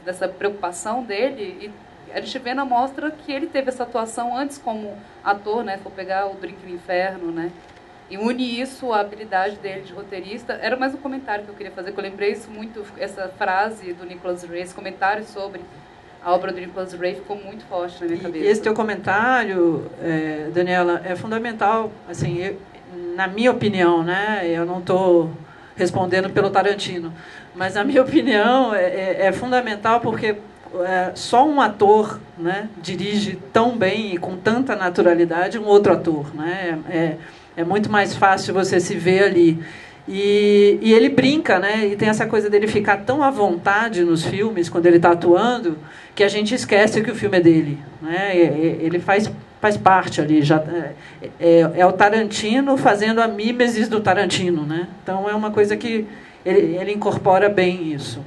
dessa preocupação dele, e a gente vê na mostra que ele teve essa atuação antes como ator, né, for pegar o Drink no Inferno, né, e une isso à habilidade dele de roteirista. Era mais um comentário que eu queria fazer, que eu lembrei isso muito, essa frase do Nicholas Ray, esse comentário sobre a obra do Nicholas Ray ficou muito forte na minha cabeça. E esse teu comentário, Daniela, é fundamental, assim, na minha opinião, né? Eu não estou respondendo pelo Tarantino, mas na minha opinião é fundamental porque só um ator, né, dirige tão bem e com tanta naturalidade um outro ator, né? É muito mais fácil você se ver ali. E ele brinca, né? E tem essa coisa dele ficar tão à vontade nos filmes, quando ele está atuando, que a gente esquece que o filme é dele, né? Ele faz parte ali. É o Tarantino fazendo a mímesis do Tarantino, né? Então, é uma coisa que ele incorpora bem isso.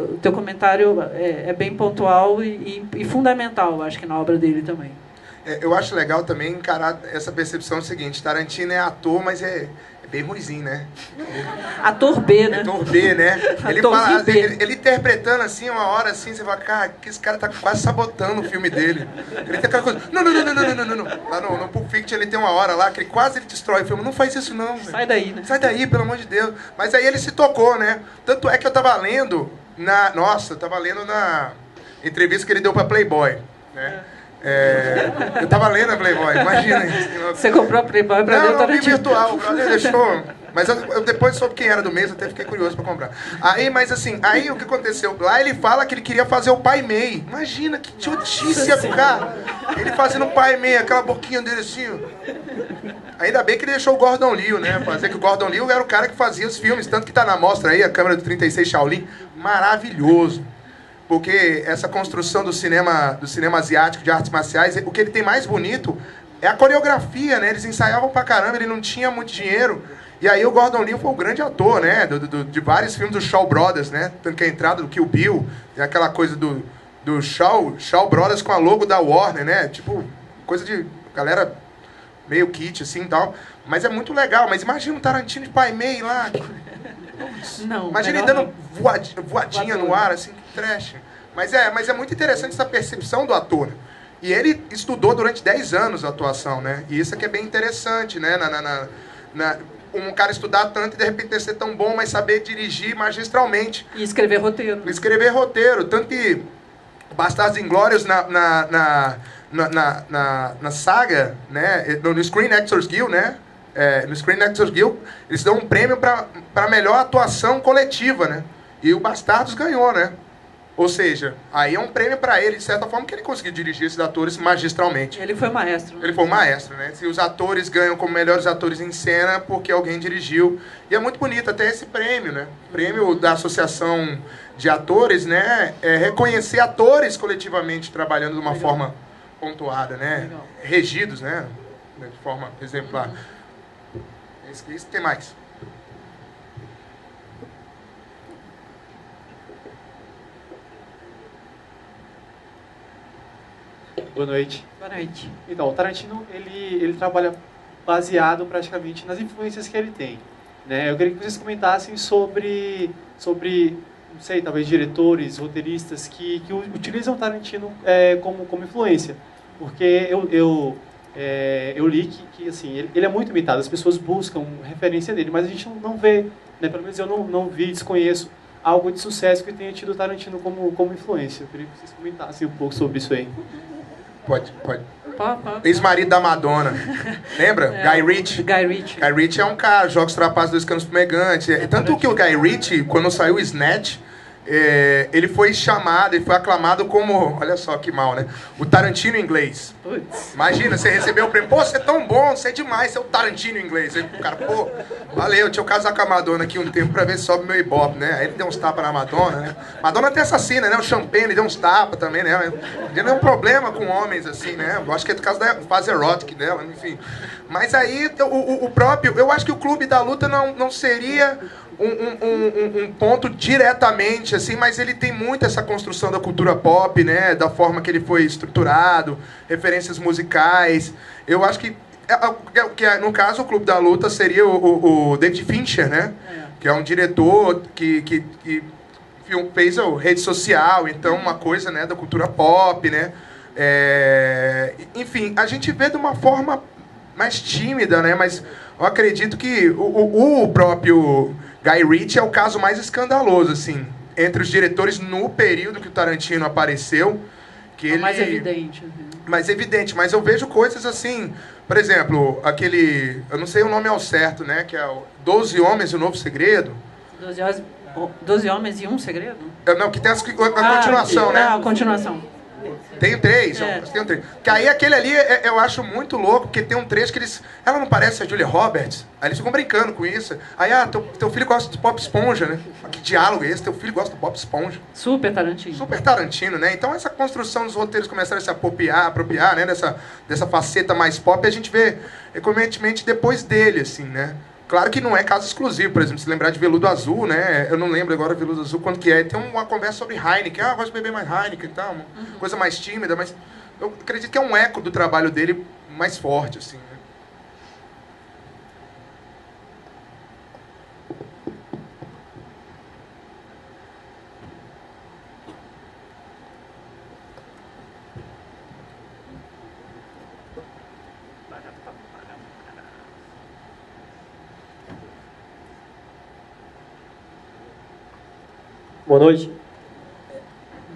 O teu comentário é bem pontual e fundamental, acho que na obra dele também. Eu acho legal também encarar essa percepção seguinte: Tarantino é ator, mas É bem ruizinho, né? Ator B, né? Ator B, né? Ele, Ator fala, B. ele interpretando assim, uma hora assim, você fala, cara, que esse cara tá quase sabotando o filme dele. Ele tem aquela coisa, não. Lá no Pulp Fiction ele tem uma hora lá que ele quase destrói o filme. Não faz isso não, velho. Sai daí, né? Sai daí, pelo amor de Deus. Mas aí ele se tocou, né? Tanto é que eu tava lendo eu tava lendo na entrevista que ele deu pra Playboy, né? Eu tava lendo a Playboy, imagina isso. Você comprou a Playboy pra ler o Não, vi Tarantino? virtual, o brother deixou. Mas eu depois soube quem era do mês, até fiquei curioso pra comprar. Mas assim, aí o que aconteceu? Lá ele fala que ele queria fazer o Pai Mei. Imagina que idiotice ia ficar. Ele fazendo o Pai Mei, aquela boquinha dele assim, ó. Ainda bem que ele deixou o Gordon Liu, né? Fazer que o Gordon Liu era o cara que fazia os filmes, tanto que tá na mostra aí, a câmera do 36 Shaolin. Maravilhoso. Porque essa construção do cinema asiático, de artes marciais, o que ele tem mais bonito é a coreografia, né? Eles ensaiavam pra caramba, ele não tinha muito dinheiro. E aí o Gordon Liu foi o grande ator, né? De vários filmes do Shaw Brothers, né? Tanto que a entrada do Kill Bill, é aquela coisa do Shaw Brothers com a logo da Warner, né? Tipo, coisa de galera meio kit, assim, e tal. Mas é muito legal. Mas imagina um Tarantino de Pai Mei lá. Não, imagina ele dando voadinha no ar, assim, que trash. Mas é muito interessante essa percepção do ator. E ele estudou durante 10 anos a atuação, né? E isso aqui é bem interessante, né? Um cara estudar tanto e de repente ser tão bom, mas saber dirigir magistralmente. E escrever roteiro. Escrever roteiro. Tanto que Bastardos Inglórios na saga, né? No Screen Actors Guild, né? No Screen Actors Guild, eles dão um prêmio para melhor atuação coletiva, né? E o Bastardos ganhou, né? Ou seja, aí é um prêmio para ele, de certa forma, que ele conseguiu dirigir esses atores magistralmente. Ele foi maestro. Ele foi o maestro, né? Se os atores ganham como melhores atores em cena porque alguém dirigiu. E é muito bonito até esse prêmio, né? Prêmio da Associação de Atores, né? Reconhecer atores coletivamente trabalhando de uma forma pontuada, né? Regidos, né? De forma exemplar. Isso tem mais. Boa noite. Boa noite. Então, o Tarantino, ele trabalha baseado praticamente nas influências que ele tem, né? Eu queria que vocês comentassem sobre não sei, talvez diretores, roteiristas que utilizam o Tarantino como influência. Porque eu li que assim, ele é muito imitado, as pessoas buscam referência dele, mas a gente não vê, né? Pelo menos eu não vi, desconheço algo de sucesso que tenha tido o Tarantino como influência. Eu queria que vocês comentassem um pouco sobre isso aí. Pode. Ex-marido da Madonna. Lembra? Guy Ritchie. Guy Ritchie é um cara, Jogos Trapaços, Dois Canos Fumegantes. Tanto que o Guy Ritchie, quando saiu o Snatch, ele foi aclamado como, olha só que mal, né? O Tarantino inglês. Putz. Imagina, você recebeu o prêmio, pô, você é tão bom, você é demais, você é o Tarantino inglês. Aí o cara, pô, valeu, deixa eu casar com a Madonna aqui um tempo pra ver se sobe meu ibope, né? Aí ele deu uns tapas na Madonna, né? Madonna até assassina, né? O Champagne, ele deu uns tapas também, né? Ele não é um problema com homens, assim, né? Eu acho que é por causa da fase erótica dela, enfim. Mas aí, o próprio, eu acho que o Clube da Luta não seria um ponto diretamente, assim, mas ele tem muito essa construção da cultura pop, né? Da forma que ele foi estruturado, referências musicais. Eu acho que no caso, o Clube da Luta seria o David Fincher, né? Que é um diretor que fez a rede social, então uma coisa, né, da cultura pop, né? Enfim, a gente vê de uma forma mais tímida, né? Mas eu acredito que o próprio Guy Ritchie é o caso mais escandaloso, assim, entre os diretores no período que o Tarantino apareceu. Que ele... mais evidente. Mais evidente, mas eu vejo coisas assim, por exemplo, aquele, eu não sei o nome ao certo, né, que é o 12 Homens e o Novo Segredo. 12 Homens e um Segredo? Não, que tem a continuação, né? A continuação. Tem 3, tem 3. Que aí aquele ali eu acho muito louco, porque tem um trecho que eles... Ela não parece a Julia Roberts? Aí eles ficam brincando com isso. Aí, teu filho gosta de Bob Esponja, né? Que diálogo é esse? Teu filho gosta do Bob Esponja. Super Tarantino. Super Tarantino, né? Então essa construção dos roteiros começaram a se apropriar, né? Dessa faceta mais pop, a gente vê recorrentemente depois dele, assim, né? Claro que não é caso exclusivo, por exemplo, se lembrar de Veludo Azul, né? Eu não lembro agora Veludo Azul quanto que é. Tem uma conversa sobre Heineken. Eu gosto de beber mais Heineken e tal, uma coisa mais tímida, mas eu acredito que é um eco do trabalho dele mais forte, assim, né? Boa noite.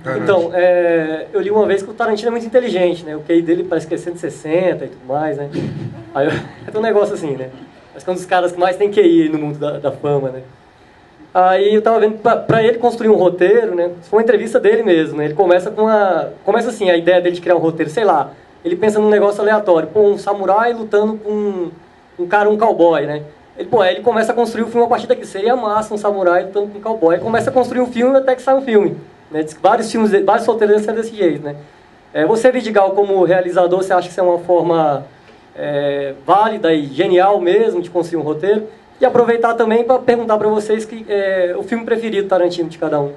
Boa Então, noite. eu li uma vez que o Tarantino é muito inteligente, né? O QI dele parece que é 160 e tudo mais, né? Aí é um negócio assim, né? Acho que é um dos caras que mais tem QI no mundo da fama, né? Aí eu tava vendo, pra ele construir um roteiro, né? Isso foi uma entrevista dele mesmo, né? Ele começa começa assim, a ideia dele de criar um roteiro, sei lá. Ele pensa num negócio aleatório. Pô, um samurai lutando com um cowboy, né? Aí ele começa a construir o filme a partir daqui. Seria massa um samurai lutando com um cowboy. Ele começa a construir um filme até que sai um filme. Né? Diz que vários roteiros são desse jeito, né? Você, Vidigal, como realizador, você acha que isso é uma forma válida e genial mesmo de construir um roteiro? E aproveitar também para perguntar para vocês o filme preferido do Tarantino de cada um.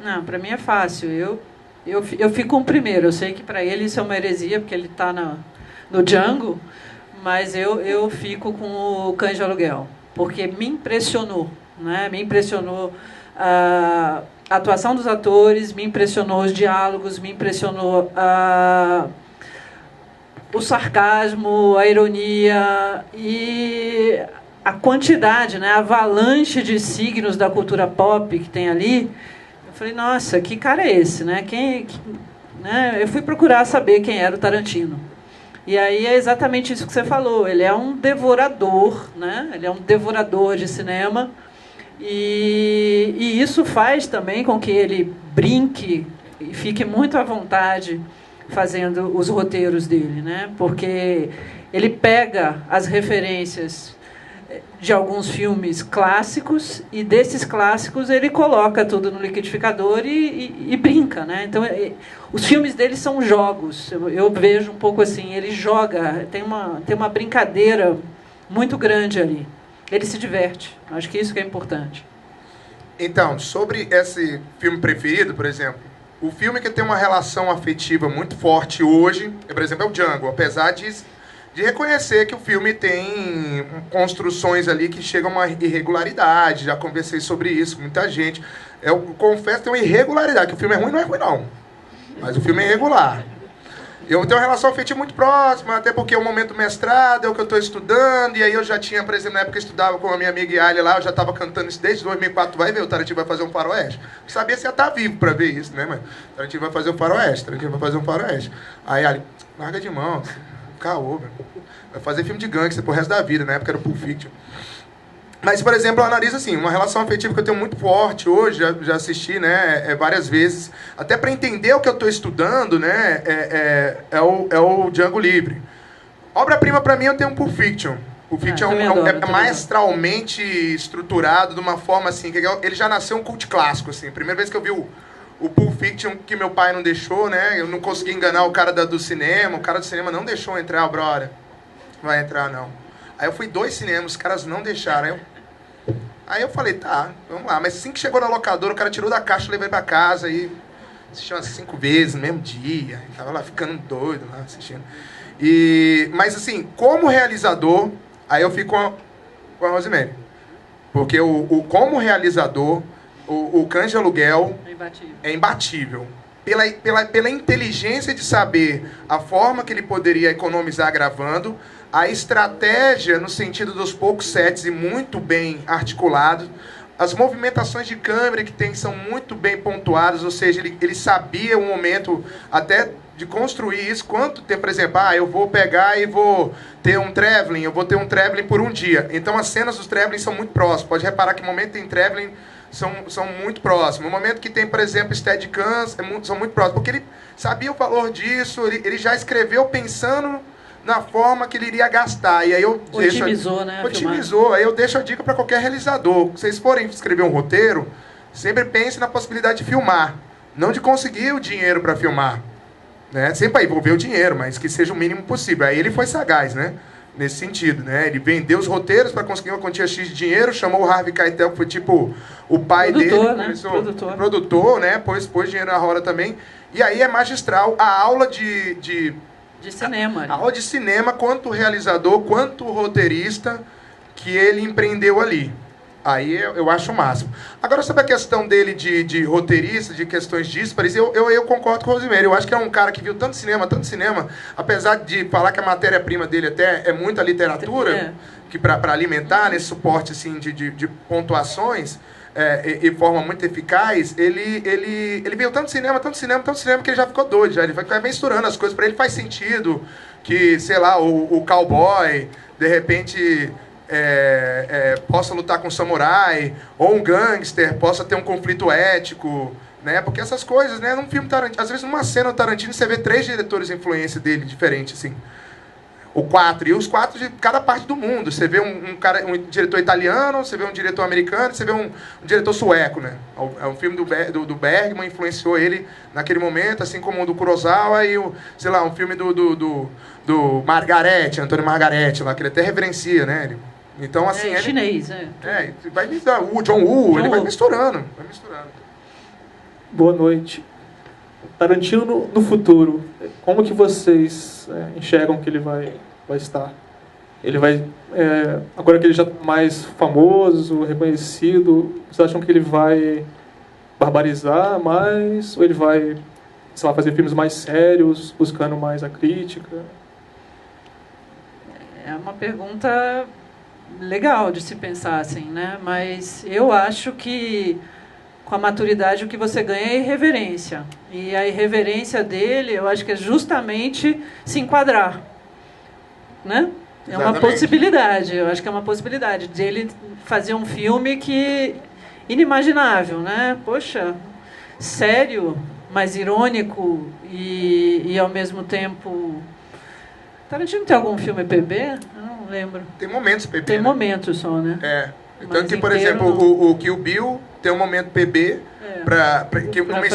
Não, para mim é fácil. Eu fico com o primeiro. Eu sei que para ele isso é uma heresia, porque ele está no Django, mas eu fico com o Cães de Aluguel, porque me impressionou, né? Me impressionou a atuação dos atores, me impressionou os diálogos, me impressionou o sarcasmo, a ironia e a quantidade, né, a avalanche de signos da cultura pop que tem ali. Eu falei, nossa, que cara é esse, né? Né? Eu fui procurar saber quem era o Tarantino. E aí é exatamente isso que você falou. Ele é um devorador, né? Ele é um devorador de cinema. E isso faz também com que ele brinque e fique muito à vontade fazendo os roteiros dele, né? Porque ele pega as referências de alguns filmes clássicos e desses clássicos ele coloca tudo no liquidificador e brinca, né? Então os filmes dele são jogos. Eu vejo um pouco assim, ele joga, tem uma brincadeira muito grande ali. Ele se diverte. Acho que isso que é importante. Então, sobre esse filme preferido, por exemplo, o filme que tem uma relação afetiva muito forte hoje, por exemplo, é o Django, apesar de reconhecer que o filme tem construções ali que chegam a uma irregularidade. Já conversei sobre isso com muita gente. Eu confesso que tem uma irregularidade, que o filme é ruim, não é ruim não, mas o filme é irregular. Eu tenho uma relação afetiva muito próxima, até porque é o momento do mestrado, é o que eu estou estudando, e aí eu já tinha, por exemplo, na época que eu estudava com a minha amiga Yali lá, eu já estava cantando isso desde 2004, tu vai ver, o Tarantino vai fazer um faroeste. Eu sabia se ia estar vivo para ver isso, né, mãe? O Tarantino vai fazer um faroeste, Aí Yali, larga de mão, caô, velho. Vai fazer filme de gangster pro resto da vida, na época era Pulp Fiction. Mas, por exemplo, eu analiso assim, uma relação afetiva que eu tenho muito forte hoje, já assisti, né, várias vezes, até para entender o que eu estou estudando, né, é o Django Livre. Obra-prima para mim eu tenho um Pulp Fiction. Pulp Fiction é maestralmente estruturado de uma forma assim, que ele já nasceu um cult clássico, assim. Primeira vez que eu vi o Pulp Fiction, que meu pai não deixou, né, eu não consegui enganar o cara do cinema, o cara do cinema não deixou eu entrar, brother. Não vai entrar, não. Aí eu fui 2 cinemas, os caras não deixaram. Aí eu falei, tá, vamos lá. Mas assim que chegou na locadora, o cara tirou da caixa, eu levei pra casa e assisti umas 5 vezes no mesmo dia. E tava lá ficando doido lá assistindo. Mas assim, como realizador, aí eu fico com a Rosemary. Porque como realizador, o Cães de Aluguel é imbatível. Pela inteligência de saber a forma que ele poderia economizar gravando, a estratégia no sentido dos poucos sets e muito bem articulados, as movimentações de câmera que tem são muito bem pontuadas, ou seja, ele sabia o momento até de construir isso, quanto tempo, por exemplo, eu vou pegar e vou ter um traveling, eu vou ter um traveling por um dia. Então as cenas dos traveling são muito próximas, pode reparar que o momento que tem traveling são muito próximos. O momento que tem, por exemplo, Steadicams são muito próximos, porque ele sabia o valor disso, ele já escreveu pensando na forma que ele iria gastar. E aí eu otimizou, né? Otimizou. Aí eu deixo a dica para qualquer realizador. Se vocês forem escrever um roteiro, sempre pense na possibilidade de filmar, não de conseguir o dinheiro para filmar, né? Sempre vai envolver o dinheiro, mas que seja o mínimo possível. Aí ele foi sagaz, né? Nesse sentido, né? Ele vendeu os roteiros para conseguir uma quantia X de dinheiro, chamou o Harvey Keitel, que foi tipo o pai produtor, dele, né? Produtor, né? Pôs dinheiro na roda também. E aí é magistral a aula de cinema. A aula de cinema, quanto realizador, quanto roteirista, que ele empreendeu ali. Aí eu acho o máximo. Agora, sobre a questão dele de roteirista, de questões díspares, eu concordo com o Rosemary. Eu acho que é um cara que viu tanto cinema, apesar de falar que a matéria-prima dele até é muita literatura, que para alimentar nesse suporte assim, de pontuações, e forma muito eficaz, ele viu tanto cinema, que ele já ficou doido. Ele vai misturando as coisas, para ele faz sentido que, sei lá, o cowboy, de repente, possa lutar com um samurai, ou um gangster possa ter um conflito ético, né? Porque essas coisas, né? Num filme Tarantino, às vezes numa cena do Tarantino você vê 3 diretores de influência dele diferentes, assim. Ou 4, e os 4 de cada parte do mundo. Você vê um diretor italiano, você vê um diretor americano, você vê um diretor sueco, né? O filme do Bergman influenciou ele naquele momento, assim como o do Kurosawa e sei lá, um filme do Margarete, Antônio Margarete, lá, que ele até reverencia, né? Então, assim... ele, chinês, vai misturando. O John Woo, ele vai misturando. Boa noite. Tarantino no futuro, como que vocês enxergam que ele vai estar? Ele vai, agora que ele já é mais famoso, reconhecido, vocês acham que ele vai barbarizar mais? Ou ele vai, sei lá, fazer filmes mais sérios, buscando mais a crítica? É uma pergunta legal de se pensar, assim, né? Mas eu acho que com a maturidade o que você ganha é irreverência. E a irreverência dele, eu acho que é justamente se enquadrar, né? É uma possibilidade, eu acho que é uma possibilidade de ele fazer um filme que inimaginável, né? Poxa, sério, mas irônico e ao mesmo tempo... Tarantino tem algum filme PB? Eu não lembro. Tem momentos PB. Tem momentos só, né? Tanto que, por exemplo, o Kill Bill tem um momento PB, que numa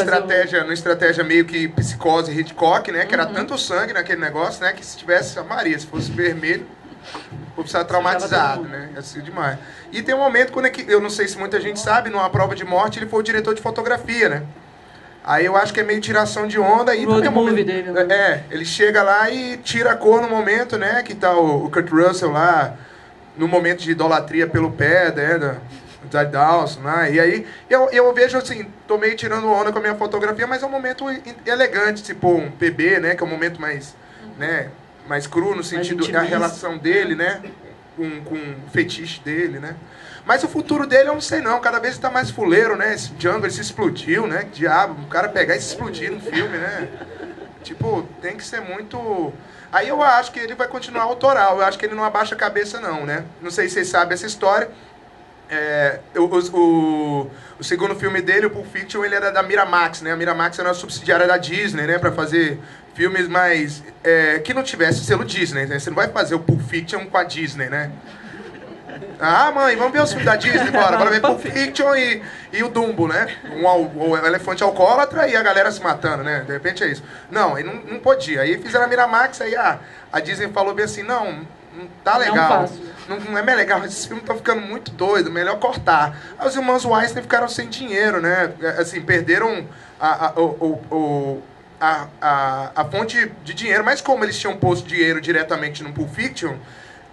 estratégia meio que psicose Hitchcock, né? Que era tanto sangue naquele negócio, né? Que se tivesse a Maria, se fosse vermelho, o povo precisava traumatizado, né? Assim demais. E tem um momento quando eu não sei se muita gente sabe, numa prova de morte, ele foi o diretor de fotografia, né? Aí eu acho que é meio tiração de onda. E road movie dele, né? Ele chega lá e tira a cor no momento, né? Que tá o Kurt Russell lá, no momento de idolatria pelo pé, né? Da Dawson, né? E aí eu vejo assim, tô meio tirando onda com a minha fotografia, mas é um momento elegante, tipo um PB, né? Que é um momento mais, né? Mais cru no sentido da relação dele, né? Com o fetiche dele, né? Mas o futuro dele eu não sei não, cada vez está mais fuleiro, né? Esse Django, ele se explodiu, né? Que diabo, o cara pegar e se explodir no filme, né? Tipo, tem que ser muito... Aí eu acho que ele vai continuar autoral, eu acho que ele não abaixa a cabeça não, né? Não sei se vocês sabem essa história. O segundo filme dele, o Pulp Fiction, ele era da Miramax, né? A Miramax era uma subsidiária da Disney, né? Pra fazer filmes mais... que não tivesse selo Disney, né? Você não vai fazer o Pulp Fiction com a Disney, né? Ah, mãe, vamos ver os filmes da Disney, bora ver Pulp Fiction e o Dumbo, né? O elefante alcoólatra e a galera se matando, né? De repente é isso. Não, aí não podia. Aí fizeram a Miramax, aí a Disney falou bem assim, não tá legal. Não é mais legal, esses filmes estão ficando muito doidos, melhor cortar. Aí os irmãos Weinstein ficaram sem dinheiro, né? Assim, perderam a fonte de dinheiro, mas como eles tinham posto dinheiro diretamente no Pulp Fiction,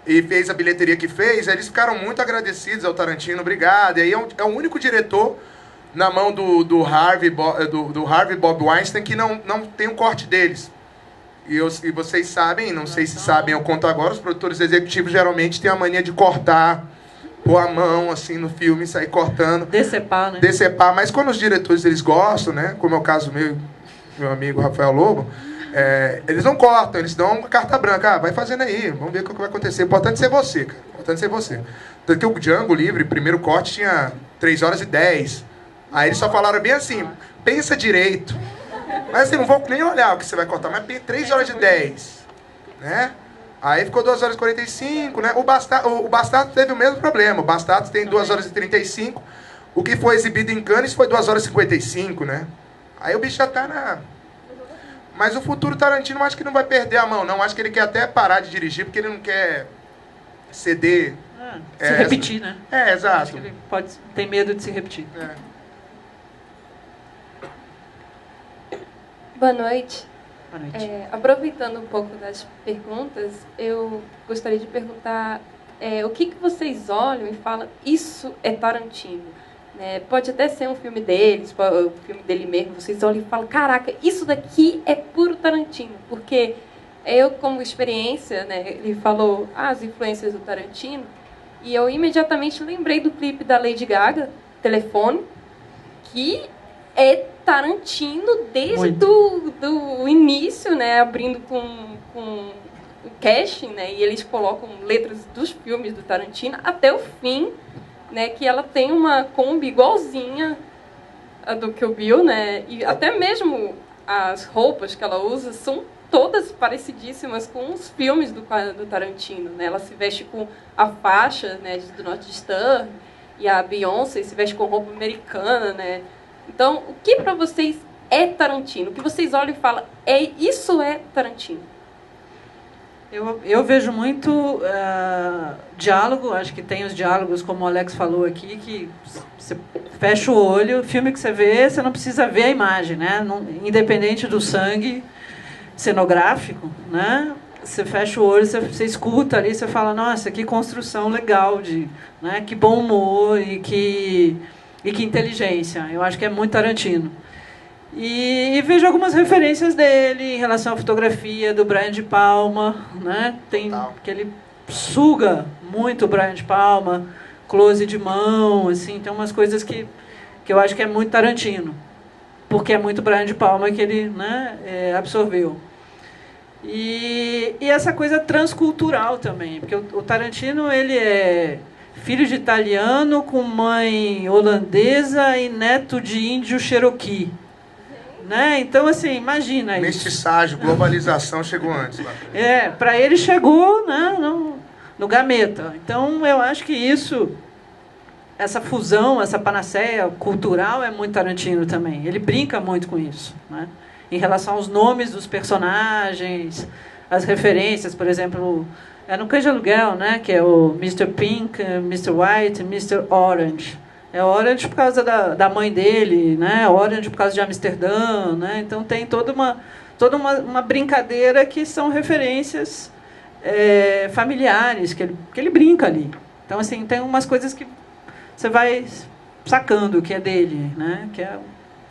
e fez a bilheteria que fez, eles ficaram muito agradecidos ao Tarantino, obrigado. E aí é o único diretor na mão do Harvey Bob Weinstein que não tem um corte deles. E vocês sabem, não sei se sabem, eu conto agora, os produtores executivos geralmente têm a mania de cortar, pôr a mão assim no filme, sair cortando. Decepar, né? Decepar, mas quando os diretores eles gostam, né? Como é o caso meu amigo Rafael Lobo, eles não cortam, eles dão uma carta branca. Vai fazendo aí, vamos ver o que vai acontecer. Importante ser você, cara. Importante ser você. Tanto que o Django Livre, primeiro corte, tinha 3 horas e 10. Aí eles só falaram bem assim, pensa direito. Mas assim, não vou nem olhar o que você vai cortar, mas 3 horas e 10. Né? Aí ficou 2 horas e 45, né? O Bastardo teve o mesmo problema. O Bastardo tem 2 horas e 35. O que foi exibido em Cannes foi 2 horas e 55, né? Aí o bicho já tá na... Mas o futuro Tarantino, eu acho que não vai perder a mão, não. Acho que ele quer até parar de dirigir, porque ele não quer ceder... se repetir, né? Exato. Acho que ele tem medo de se repetir. Boa noite. Boa noite. Aproveitando um pouco das perguntas, eu gostaria de perguntar o que vocês olham e falam, isso é Tarantino? Pode até ser um filme deles, o filme dele mesmo, vocês olham e falam, caraca, isso daqui é puro Tarantino, porque eu, como experiência, né, ele falou as influências do Tarantino, e eu imediatamente lembrei do clipe da Lady Gaga, Telefone, que é Tarantino desde do início, né, abrindo com o casting, né, e eles colocam letras dos filmes do Tarantino até o fim, né, que ela tem uma Kombi igualzinha a do Kill Bill, né, e até mesmo as roupas que ela usa são todas parecidíssimas com os filmes do Tarantino, né, ela se veste com a faixa, né, do North Star, e a Beyoncé se veste com roupa americana, né. Então, o que para vocês é Tarantino? O que vocês olham e falam, isso é Tarantino? Eu vejo muito diálogo, acho que tem os diálogos, como o Alex falou aqui, que você fecha o olho, o filme que você vê, você não precisa ver a imagem, né? Independente do sangue cenográfico, né? Você fecha o olho, você escuta ali, você fala, nossa, que construção legal, né? Que bom humor e que inteligência. Eu acho que é muito Tarantino. E vejo algumas referências dele em relação à fotografia do Brian De Palma, né? Que ele suga muito o Brian De Palma, close de mão, assim, tem umas coisas que eu acho que é muito Tarantino, porque é muito Brian De Palma que ele, né, absorveu. E essa coisa transcultural também, porque o Tarantino, ele é filho de italiano com mãe holandesa e neto de índio Cherokee. Né? Então, assim, imagina isso. Mestiçagem, globalização chegou antes. Lá. Para ele chegou, né, no gameta. Então, eu acho que essa fusão, essa panaceia cultural é muito Tarantino também. Ele brinca muito com isso, né? Em relação aos nomes dos personagens, as referências, por exemplo, no Cães de Aluguel, né, que é o Mr. Pink, Mr. White, Mr. Orange. É Orange por causa da mãe dele, né? Orange por causa de Amsterdã, né? Então tem toda uma brincadeira que são referências familiares que ele brinca ali. Então assim tem umas coisas que você vai sacando que é dele, né? Que é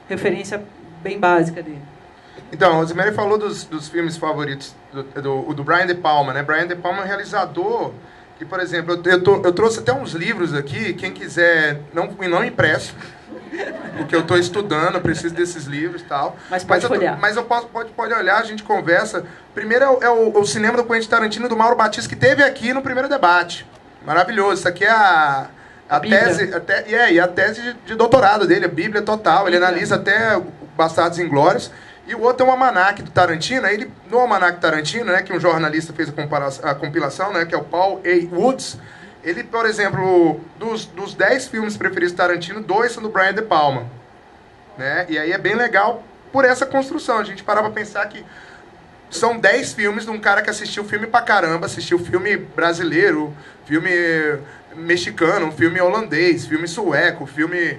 referência bem básica dele. Então, a Rosemary falou dos filmes favoritos do Brian De Palma, né? Brian De Palma é um realizador. E, por exemplo, eu trouxe até uns livros aqui, quem quiser, não impresso, porque eu estou estudando, eu preciso desses livros e tal. Mas pode olhar. Mas eu pode olhar, a gente conversa. Primeiro é o cinema do Quentin Tarantino, do Mauro Batista, que teve aqui no primeiro debate. Maravilhoso. Isso aqui é a tese, e a tese de doutorado dele, a Bíblia total. Ele analisa até Bastardos Inglórios. E o outro é um almanaque do Tarantino. No almanaque Tarantino, né, que um jornalista fez a compilação, né, que é o Paul A. Woods, ele, por exemplo, dos 10 filmes preferidos do Tarantino, 2 são do Brian De Palma. Né? E aí é bem legal por essa construção. A gente parar pra pensar que são 10 filmes de um cara que assistiu filme pra caramba, assistiu filme brasileiro, filme mexicano, filme holandês, filme sueco, filme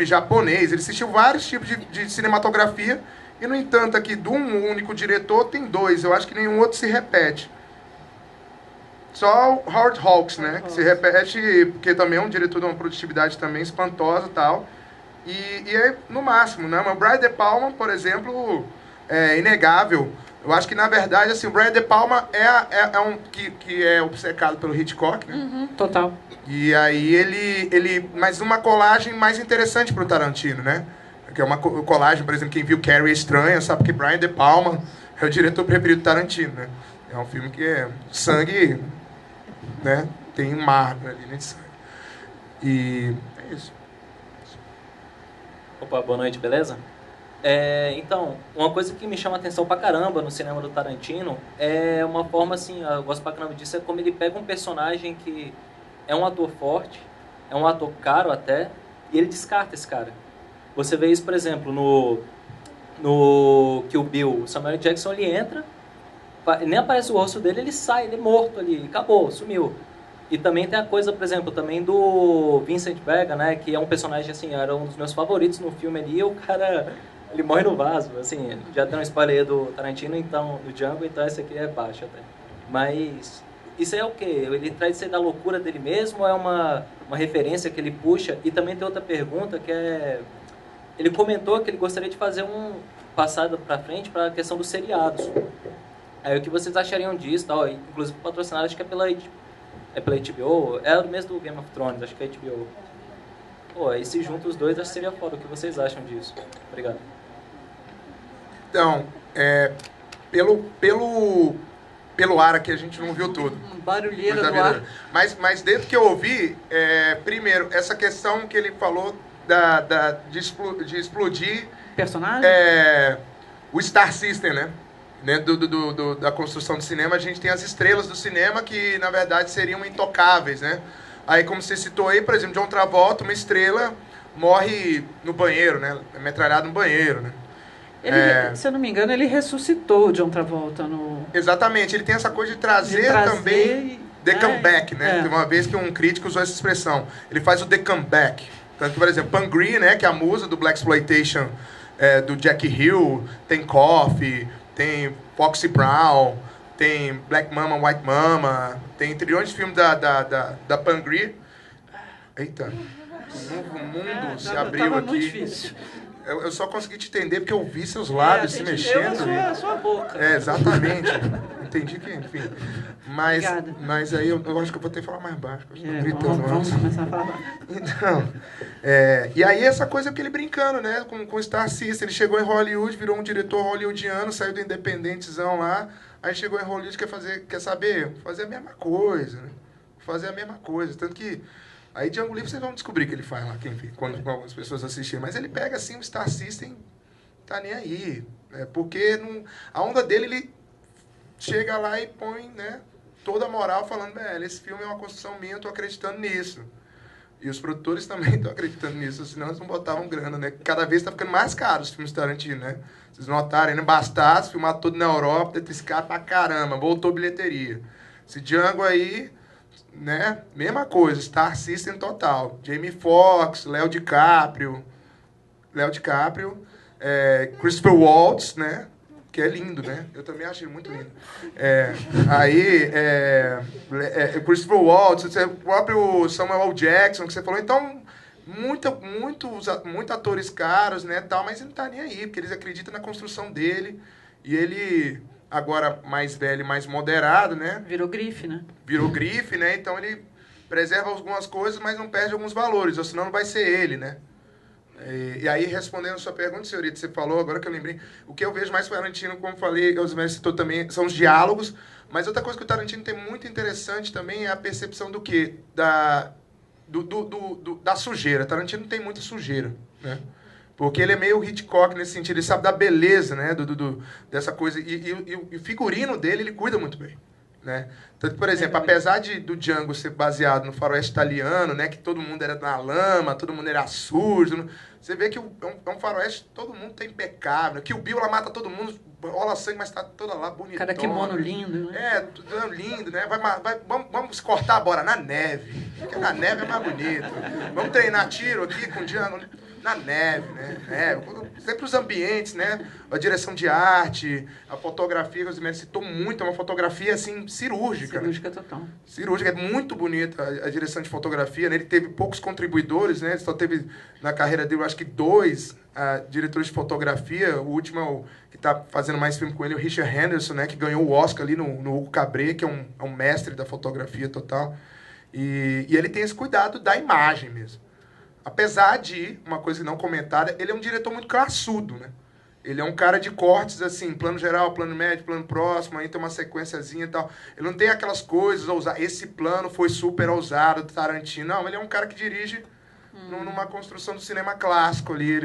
japonês. Ele assistiu vários tipos de cinematografia. E, no entanto, aqui, de um único diretor, tem 2. Eu acho que nenhum outro se repete. Só o Howard Hawks, né? Que se repete, porque também é um diretor de uma produtividade também espantosa e tal. E é no máximo, né? Mas o Brian De Palma, por exemplo, é inegável. Eu acho que, na verdade, assim, o Brian De Palma é um que é obcecado pelo Hitchcock, né? Uhum, total. E aí ele... Mas uma colagem mais interessante para o Tarantino, né? Que é uma colagem, por exemplo, quem viu Carrie Estranha sabe que Brian De Palma é o diretor preferido do Tarantino, né? É um filme que é sangue, né? Tem um mar ali, né, de sangue. E é isso. Opa, boa noite, beleza? Então, uma coisa que me chama a atenção pra caramba no cinema do Tarantino é uma forma, assim, eu gosto pra caramba disso, é como ele pega um personagem que é um ator forte, é um ator caro até, e ele descarta esse cara. Você vê isso, por exemplo, no Kill Bill. O Samuel Jackson, ele entra, nem aparece o rosto dele, ele sai, ele é morto ali, acabou, sumiu. E também tem a coisa, por exemplo, também do Vincent Vega, né, que é um personagem, assim, era um dos meus favoritos no filme ali, e o cara, ele morre no vaso, assim, já deu um spoiler aí do Tarantino, então, do Django, então esse aqui é baixo até. Mas isso é o quê? Ele traz isso aí da loucura dele mesmo, ou é uma referência que ele puxa? E também tem outra pergunta, que é... Ele comentou que ele gostaria de fazer um passado para frente para a questão dos seriados. Aí o que vocês achariam disso, tal? Inclusive patrocinado, acho que é pela HBO, é o mesmo do Game of Thrones, acho que é HBO. Pô, aí se junta os dois, acho que seria foda. O que vocês acham disso? Obrigado. Então, pelo ar aqui a gente não viu tudo. Barulheira no ar. Mas dentro que eu ouvi, primeiro, essa questão que ele falou de explodir... Personagem? O Star System, né? Dentro da construção do cinema, a gente tem as estrelas do cinema que, na verdade, seriam intocáveis, né? Aí, como você citou aí, por exemplo, John Travolta, uma estrela, morre no banheiro, né? É metralhado no banheiro, né? Se eu não me engano, ele ressuscitou o John Travolta no... Exatamente, ele tem essa coisa de trazer também the comeback, né? Teve uma vez que um crítico usou essa expressão. Ele faz o the comeback. Tanto que, por exemplo, Pam Grier, né? Que é a musa do Blaxploitation, do Jack Hill, tem Coffee, tem Foxy Brown, tem Black Mama, White Mama, tem trilhões de filmes da Pam Grier. Eita, um novo mundo se abriu aqui. Muito difícil. Eu só consegui te entender porque eu vi seus lábios se mexendo. A sua boca. Exatamente. Entendi que, enfim. Mas aí eu acho que eu vou ter que falar mais baixo. Vamos começar a falar. Então, e aí essa coisa que ele brincando, né? Com o Star System. Ele chegou em Hollywood, virou um diretor hollywoodiano, saiu do independentezão lá. Aí chegou em Hollywood e quer saber? Fazer a mesma coisa, né? Fazer a mesma coisa. Tanto que aí Django Livre vocês vão descobrir que ele faz lá, quando algumas pessoas assistirem. Mas ele pega assim o Star System, tá nem aí. Porque a onda dele, ele chega lá e põe, né, toda a moral falando, velho, esse filme é uma construção minha, eu tô acreditando nisso. E os produtores também estão acreditando nisso, senão eles não botavam grana, né? Cada vez tá ficando mais caro os filmes Tarantino, né? Vocês notarem, não bastasse filmar tudo na Europa, ter esse cara pra caramba, voltou bilheteria. Esse Django aí, né, mesma coisa, Star System total. Jamie Foxx, Léo DiCaprio, Christopher Waltz, né? Que é lindo, né? Eu também acho ele muito lindo. Christopher Waltz, o próprio Samuel L. Jackson, que você falou. Então, muito atores caros, né, tal, mas ele não tá nem aí, porque eles acreditam na construção dele. E ele, agora mais velho e mais moderado, né? Virou grife, né? Então ele preserva algumas coisas, mas não perde alguns valores, ou senão não vai ser ele, né? E aí, respondendo a sua pergunta, senhorita, você falou, agora que eu lembrei, o que eu vejo mais Tarantino, como falei, o Osmer citou também, são os diálogos, mas outra coisa que o Tarantino tem muito interessante também é a percepção do quê? Da sujeira. Tarantino tem muita sujeira, né? Porque ele é meio Hitchcock nesse sentido, ele sabe da beleza, né? Dessa coisa, e o figurino dele, ele cuida muito bem, né? Tanto que, por exemplo, apesar do Django ser baseado no faroeste italiano, né, que todo mundo era na lama, todo mundo era sujo, você vê que é um faroeste, todo mundo tá impecável, que o Bill lá mata todo mundo, rola sangue, mas tá toda lá bonitona. Cada kimono lindo, né? Tudo lindo, né? Vamos cortar bora na neve, porque na neve é mais bonito. Vamos treinar tiro aqui com o Django na neve, né? Sempre os ambientes, né? A direção de arte, a fotografia, que você citou muito, é uma fotografia, assim, cirúrgica. Cirúrgica, né? Total. Cirúrgica, é muito bonita a direção de fotografia, né? Ele teve poucos contribuidores, né? Ele só teve, na carreira dele, eu acho que 2 diretores de fotografia. O último, que está fazendo mais filme com ele, é o Richard Henderson, né? Que ganhou o Oscar ali no Hugo Cabret, que é um mestre da fotografia total. E ele tem esse cuidado da imagem mesmo. Apesar de, uma coisa não comentada, ele é um diretor muito classudo, né? Ele é um cara de cortes, assim, plano geral, plano médio, plano próximo, aí tem uma sequenciazinha e tal. Ele não tem aquelas coisas ousadas. Esse plano foi super ousado do Tarantino. Não, ele é um cara que dirige numa construção do cinema clássico ali.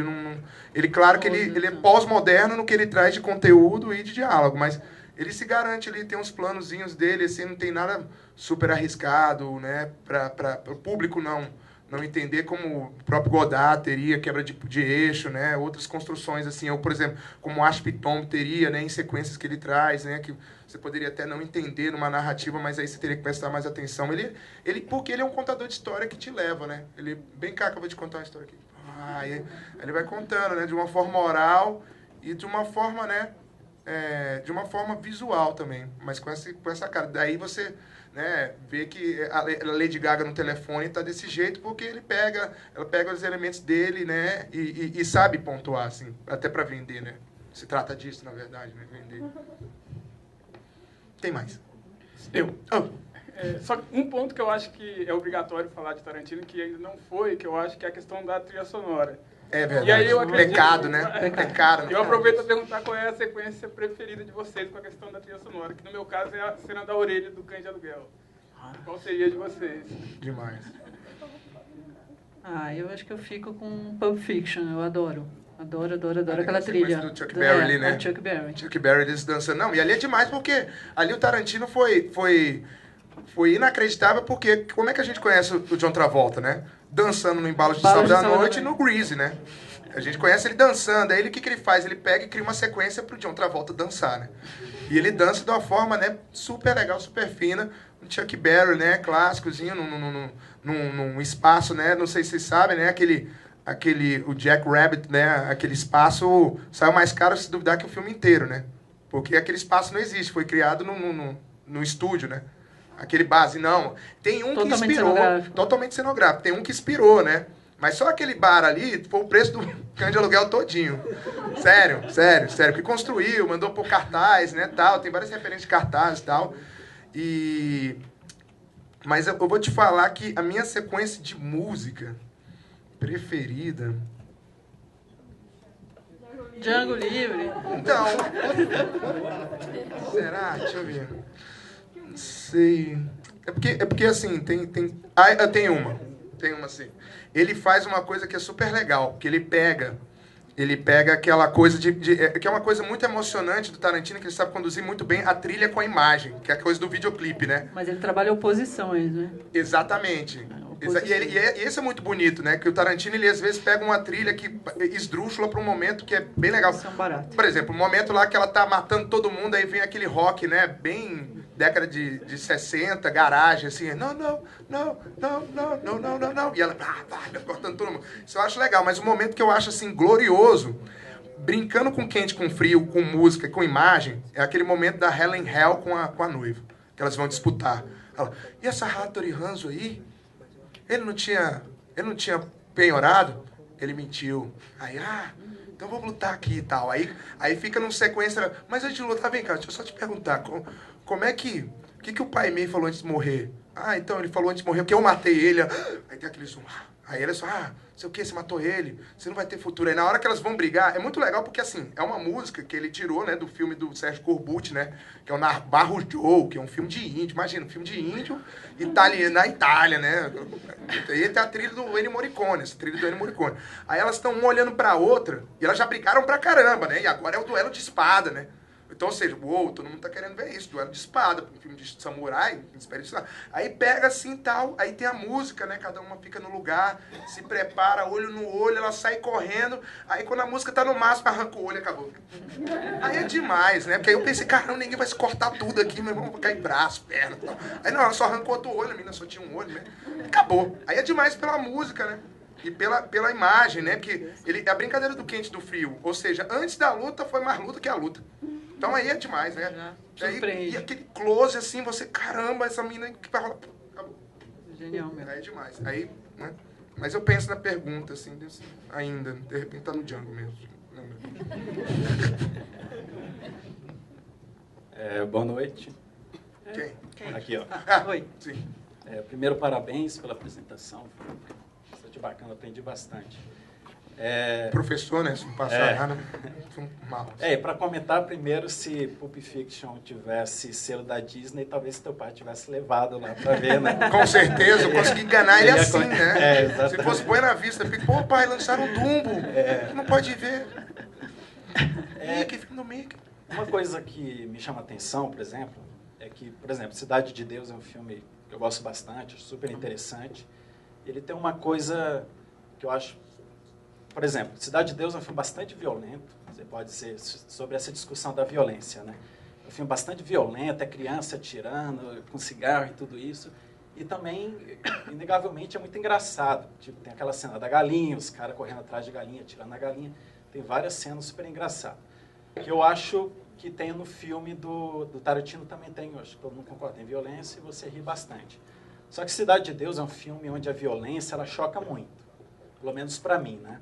Ele claro que ele é pós-moderno no que ele traz de conteúdo e de diálogo, mas ele se garante, ele tem uns planozinhos dele, assim, não tem nada super arriscado, né? Para o público não entender, como o próprio Godard teria, quebra de eixo, né? Outras construções, assim, por exemplo, como o Ashpiton teria, né? Em sequências que ele traz, né? Que você poderia até não entender numa narrativa, mas aí você teria que prestar mais atenção. Porque ele é um contador de história que te leva, né? Ele, bem cá que eu vou te contar uma história aqui. Aí ele vai contando, né? De uma forma oral e de uma forma, né? De uma forma visual também, mas com essa cara. Daí você, né, vê que a Lady Gaga no telefone está desse jeito porque ela pega os elementos dele, né, e sabe pontuar, assim, até para vender, né? Se trata disso, na verdade, né, vender. Tem mais? Eu. Só que um ponto que eu acho que é obrigatório falar de Tarantino, que ainda não foi, que eu acho que é a questão da trilha sonora. É verdade. E aí eu acredito, Pecado, né? Pecado. Eu aproveito para perguntar qual é a sequência preferida de vocês com a questão da trilha sonora, que no meu caso é a cena da orelha do Cães de Aluguel. Qual seria de vocês? Demais. Eu acho que eu fico com Pulp Fiction, eu adoro. Adoro aquela sequência trilha. do Chuck Berry ali, né? Chuck Berry. Chuck Berry, eles dançando. Não, e ali é demais porque ali o Tarantino foi inacreditável porque como é que a gente conhece o John Travolta, né? Dançando no Embalo de Sábado à Noite e no Grease, né? A gente conhece ele dançando. Aí ele, o que ele faz? Ele pega e cria uma sequência pro John Travolta dançar, né? E ele dança de uma forma, né, super legal, super fina. Um Chuck Berry, né? Clássicozinho, num espaço, né? Não sei se vocês sabem, né? O Jack Rabbit, né? Aquele espaço saiu mais caro, se duvidar, que o filme inteiro, né? Porque aquele espaço não existe, foi criado no estúdio, né? Aquele base, não. Tem um que inspirou. Totalmente cenográfico. Tem um que inspirou, né? Mas só aquele bar ali foi o preço do Cães de Aluguel todinho. Sério. Que construiu, mandou pôr cartaz, né, tal. Tem várias referências de cartaz e tal. Mas eu vou te falar que a minha sequência de música preferida... Django Livre. Então... Será? Deixa eu ver. Não sei... É porque assim, tem... eu tenho uma. Tem uma, assim. Ele faz uma coisa que é super legal, que ele pega aquela coisa que é uma coisa muito emocionante do Tarantino, que ele sabe conduzir muito bem a trilha com a imagem, que é a coisa do videoclipe, né? Mas ele trabalha oposições, né? Exatamente. E esse é muito bonito, né? Que o Tarantino, ele às vezes pega uma trilha que esdrúxula para um momento que é bem legal. São baratos. Por exemplo, um momento lá que ela tá matando todo mundo, aí vem aquele rock, né? Bem década de 60, garagem, assim. Não. E ela cortando todo mundo. Isso eu acho legal, mas um momento que eu acho, assim, glorioso, brincando com quente, com frio, com música, com imagem, é aquele momento da Helen Hell com a noiva, que elas vão disputar. Ela, e essa Hattori Hanzo aí? Ele não tinha penhorado? Ele mentiu. Aí, então vamos lutar aqui e tal. Aí fica numa sequência. Mas antes de lutar, vem cá, deixa eu só te perguntar. Como é que... O que o pai meio falou antes de morrer? Então ele falou antes de morrer porque eu matei ele. Aí tem aquele som. Aí ele só, sei o que, você matou ele, você não vai ter futuro. Aí na hora que elas vão brigar, é muito legal porque, assim, é uma música que ele tirou, né, do filme do Sérgio Corbucci, né, que é o Barro Joe, que é um filme de índio, imagina, um filme de índio na Itália, né, e tem a trilha do Ennio Morricone, essa trilha do Ennio Morricone. Aí elas estão uma olhando pra outra, e elas já brigaram pra caramba, né, e agora é o duelo de espada, né. Então, ou seja, todo mundo tá querendo ver isso, duelo de espada, um filme de samurai, aí pega assim e tal, aí tem a música, né, cada uma fica no lugar, se prepara, olho no olho, ela sai correndo, aí quando a música tá no máximo, arranca o olho e acabou. Aí é demais, né, porque aí eu pensei, caramba, ninguém vai se cortar tudo aqui, meu irmão, vai cair braço, perna e tal. Aí não, ela só arrancou outro olho, a menina só tinha um olho, né, acabou. Aí é demais pela música, né. E pela imagem, né, porque é a brincadeira do quente e do frio, ou seja, antes da luta foi mais luta que a luta. Então aí é demais, né? E aquele close assim, você, caramba, essa mina que vai rolar. Acabou. Genial mesmo. Aí é demais. Aí, né? Mas eu penso na pergunta, assim, ainda. De repente tá no Django mesmo. Boa noite. Quem? Aqui, ó. Oi. Sim. Primeiro, parabéns pela apresentação. Foi bastante bacana, aprendi bastante. Professor, né? Se não passar nada, mal. Para comentar primeiro, se Pulp Fiction tivesse selo da Disney, talvez teu pai tivesse levado lá pra ver, né? Com certeza, eu consegui enganar ele assim, né? Se exatamente. fosse Buena Vista, fica, pô, pai, lançaram um Dumbo, tu não pode ver. Mickey, fica no Mickey. Uma coisa que me chama a atenção, por exemplo, é que, por exemplo, Cidade de Deus é um filme que eu gosto bastante, acho super interessante. Ele tem uma coisa que eu acho... Por exemplo, Cidade de Deus é um filme bastante violento, você pode dizer, sobre essa discussão da violência, né? É um filme bastante violento, é criança atirando, com cigarro e tudo isso. E também, inegavelmente, é muito engraçado. Tipo, tem aquela cena da galinha, os caras correndo atrás de galinha, atirando na galinha. Tem várias cenas super engraçadas. Que eu acho que tem no filme do Tarantino também tem, eu acho que todo mundo concorda, tem violência e você ri bastante. Só que Cidade de Deus é um filme onde a violência, ela choca muito. Pelo menos pra mim, né?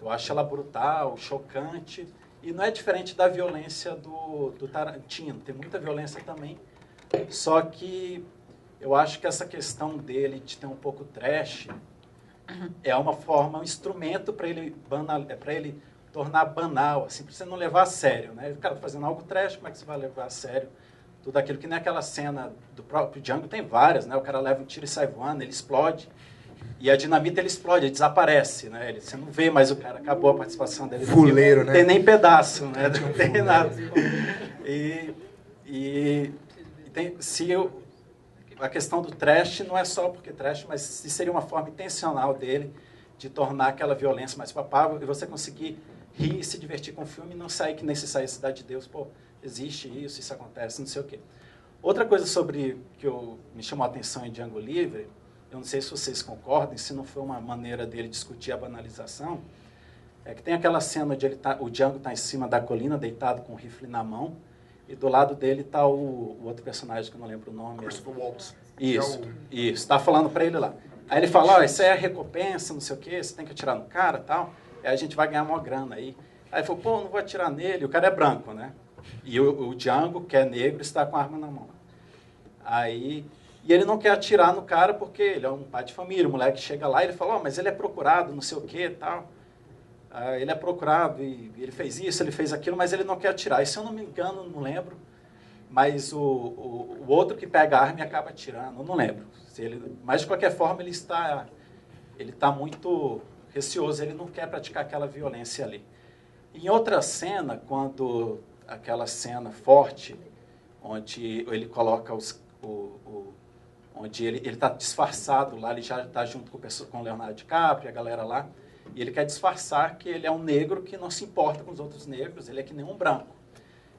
Eu acho ela brutal, chocante, e não é diferente da violência do Tarantino. Tem muita violência também, só que eu acho que essa questão dele de ter um pouco trash é uma forma, um instrumento para ele tornar banal, assim, para você não levar a sério, né? O cara tá fazendo algo trash, como é que você vai levar a sério tudo aquilo? Que nem aquela cena do próprio Django, tem várias, né? O cara leva um tiro e sai voando, ele explode, e a dinamita ele explode, ele desaparece, né? Você não vê mais o cara, acabou a participação dele. Fuleiro, não né? Tem nem pedaço, né? Não tem nada. A questão do trash não é só porque trash, mas se seria uma forma intencional dele de tornar aquela violência mais palpável e você conseguir rir e se divertir com o filme e não sair que nem se sair Cidade de Deus, pô, existe isso acontece, não sei o quê. Outra coisa me chamou a atenção em Django Livre, eu não sei se vocês concordam, se não foi uma maneira dele discutir a banalização, é que tem aquela cena onde o Django está em cima da colina, deitado com o rifle na mão, e do lado dele está o outro personagem, que eu não lembro o nome. Christopher Waltz. Isso, está falando para ele lá. Aí ele fala, isso aí é recompensa, não sei o quê, você tem que atirar no cara e tal, aí a gente vai ganhar uma grana aí. Aí ele falou, pô, não vou atirar nele, o cara é branco, né? E o Django, que é negro, está com a arma na mão. E ele não quer atirar no cara porque ele é um pai de família, o moleque chega lá e ele fala, mas ele é procurado, não sei o quê e tal. Ele é procurado e ele fez isso, ele fez aquilo, mas ele não quer atirar. E se eu não me engano, não lembro, mas o outro que pega a arma e acaba atirando, eu não lembro. Mas, de qualquer forma, ele está muito receoso, ele não quer praticar aquela violência ali. Em outra cena, aquela cena forte, onde ele coloca onde ele está disfarçado lá, ele já está junto com o Leonardo DiCaprio, a galera lá, e ele quer disfarçar que ele é um negro que não se importa com os outros negros, ele é que nem um branco.